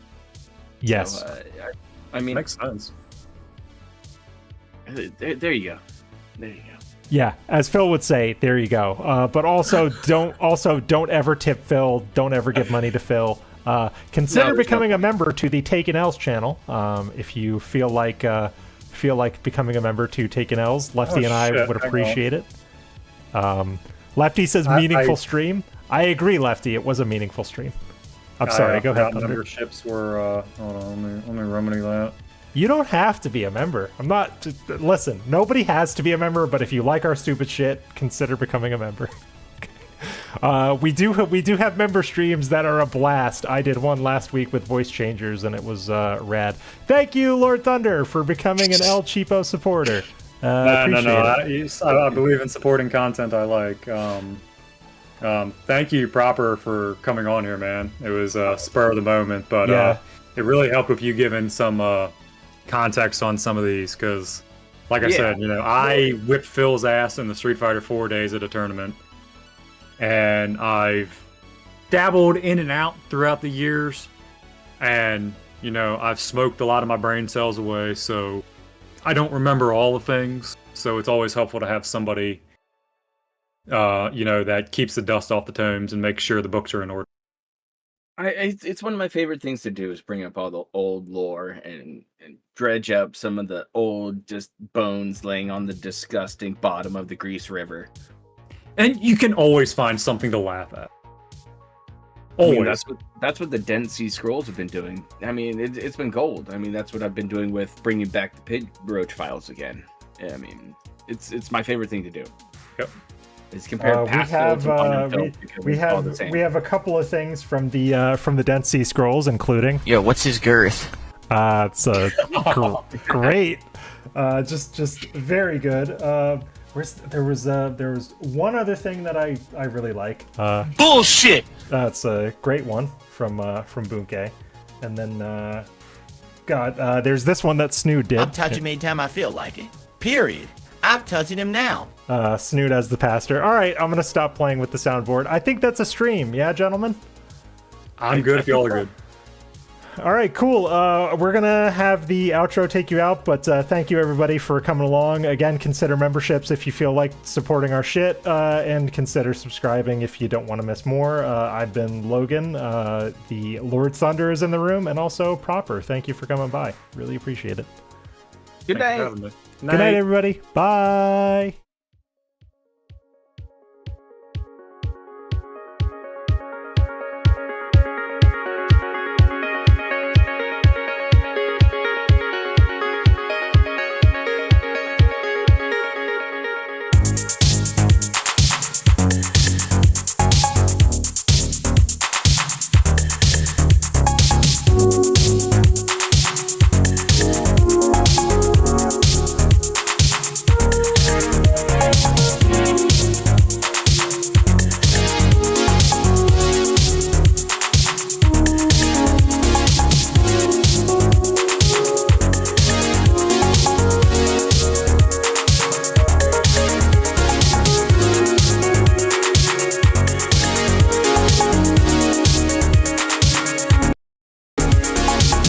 Yes. So, I mean, Makes sense. there you go. There you go. Yeah, as Phil would say, there you go. But also don't ever tip Phil. Don't ever give money to Phil. Consider becoming a member to the Taken L's channel. If you feel like becoming a member to Taken L's, Lefty and I would appreciate it. Lefty says meaningful stream. I agree, Lefty. It was a meaningful stream. I'm sorry. Go ahead. Thunder. Memberships were. Hold on. Let me remedy that. You don't have to be a member. I'm not. Listen, nobody has to be a member, but if you like our stupid shit, consider becoming a member. We do have member streams that are a blast. I did one last week with voice changers, and it was rad. Thank you, Lord Thunder, for becoming an El Cheapo supporter. No. I believe in supporting content I like. Thank you, Proper, for coming on here, man. It was spur of the moment, but Yeah. It really helped with you giving some context on some of these, because, like I said, I whipped Phil's ass in the Street Fighter 4 days at a tournament, and I've dabbled in and out throughout the years, and I've smoked a lot of my brain cells away, so I don't remember all the things. So it's always helpful to have somebody, that keeps the dust off the tomes and makes sure the books are in order. It's one of my favorite things to do is bring up all the old lore and dredge up some of the old just bones laying on the disgusting bottom of the Grease River. And you can always find something to laugh at. Always. I mean, that's what the Dented Inner Scrolls have been doing. I mean, it's been gold. I mean, that's what I've been doing with bringing back the Pig Roach files again. I mean, it's my favorite thing to do. Yep. Is compare past fields and modern fields because it's all the same. We have a couple of things from the Dented Inner Scrolls, including What's his girth? it's great, just very good. There was one other thing that I really like. Bullshit! That's a great one from Bunke, and then there's this one that Snood did. I'll touch him anytime I feel like it. Period. I'm touching him now. Snood as the pastor. All right, I'm gonna stop playing with the soundboard. I think that's a stream. Yeah, gentlemen. I'm good if y'all are good. All right, cool. We're gonna have the outro take you out, but thank you everybody for coming along. Again, consider memberships if you feel like supporting our shit, and consider subscribing if you don't want to miss more. I've been Logan. The Lord Thunder is in the room, and also Proper. Thank you for coming by. Really appreciate it. Good night. Good Good night, everybody. Bye.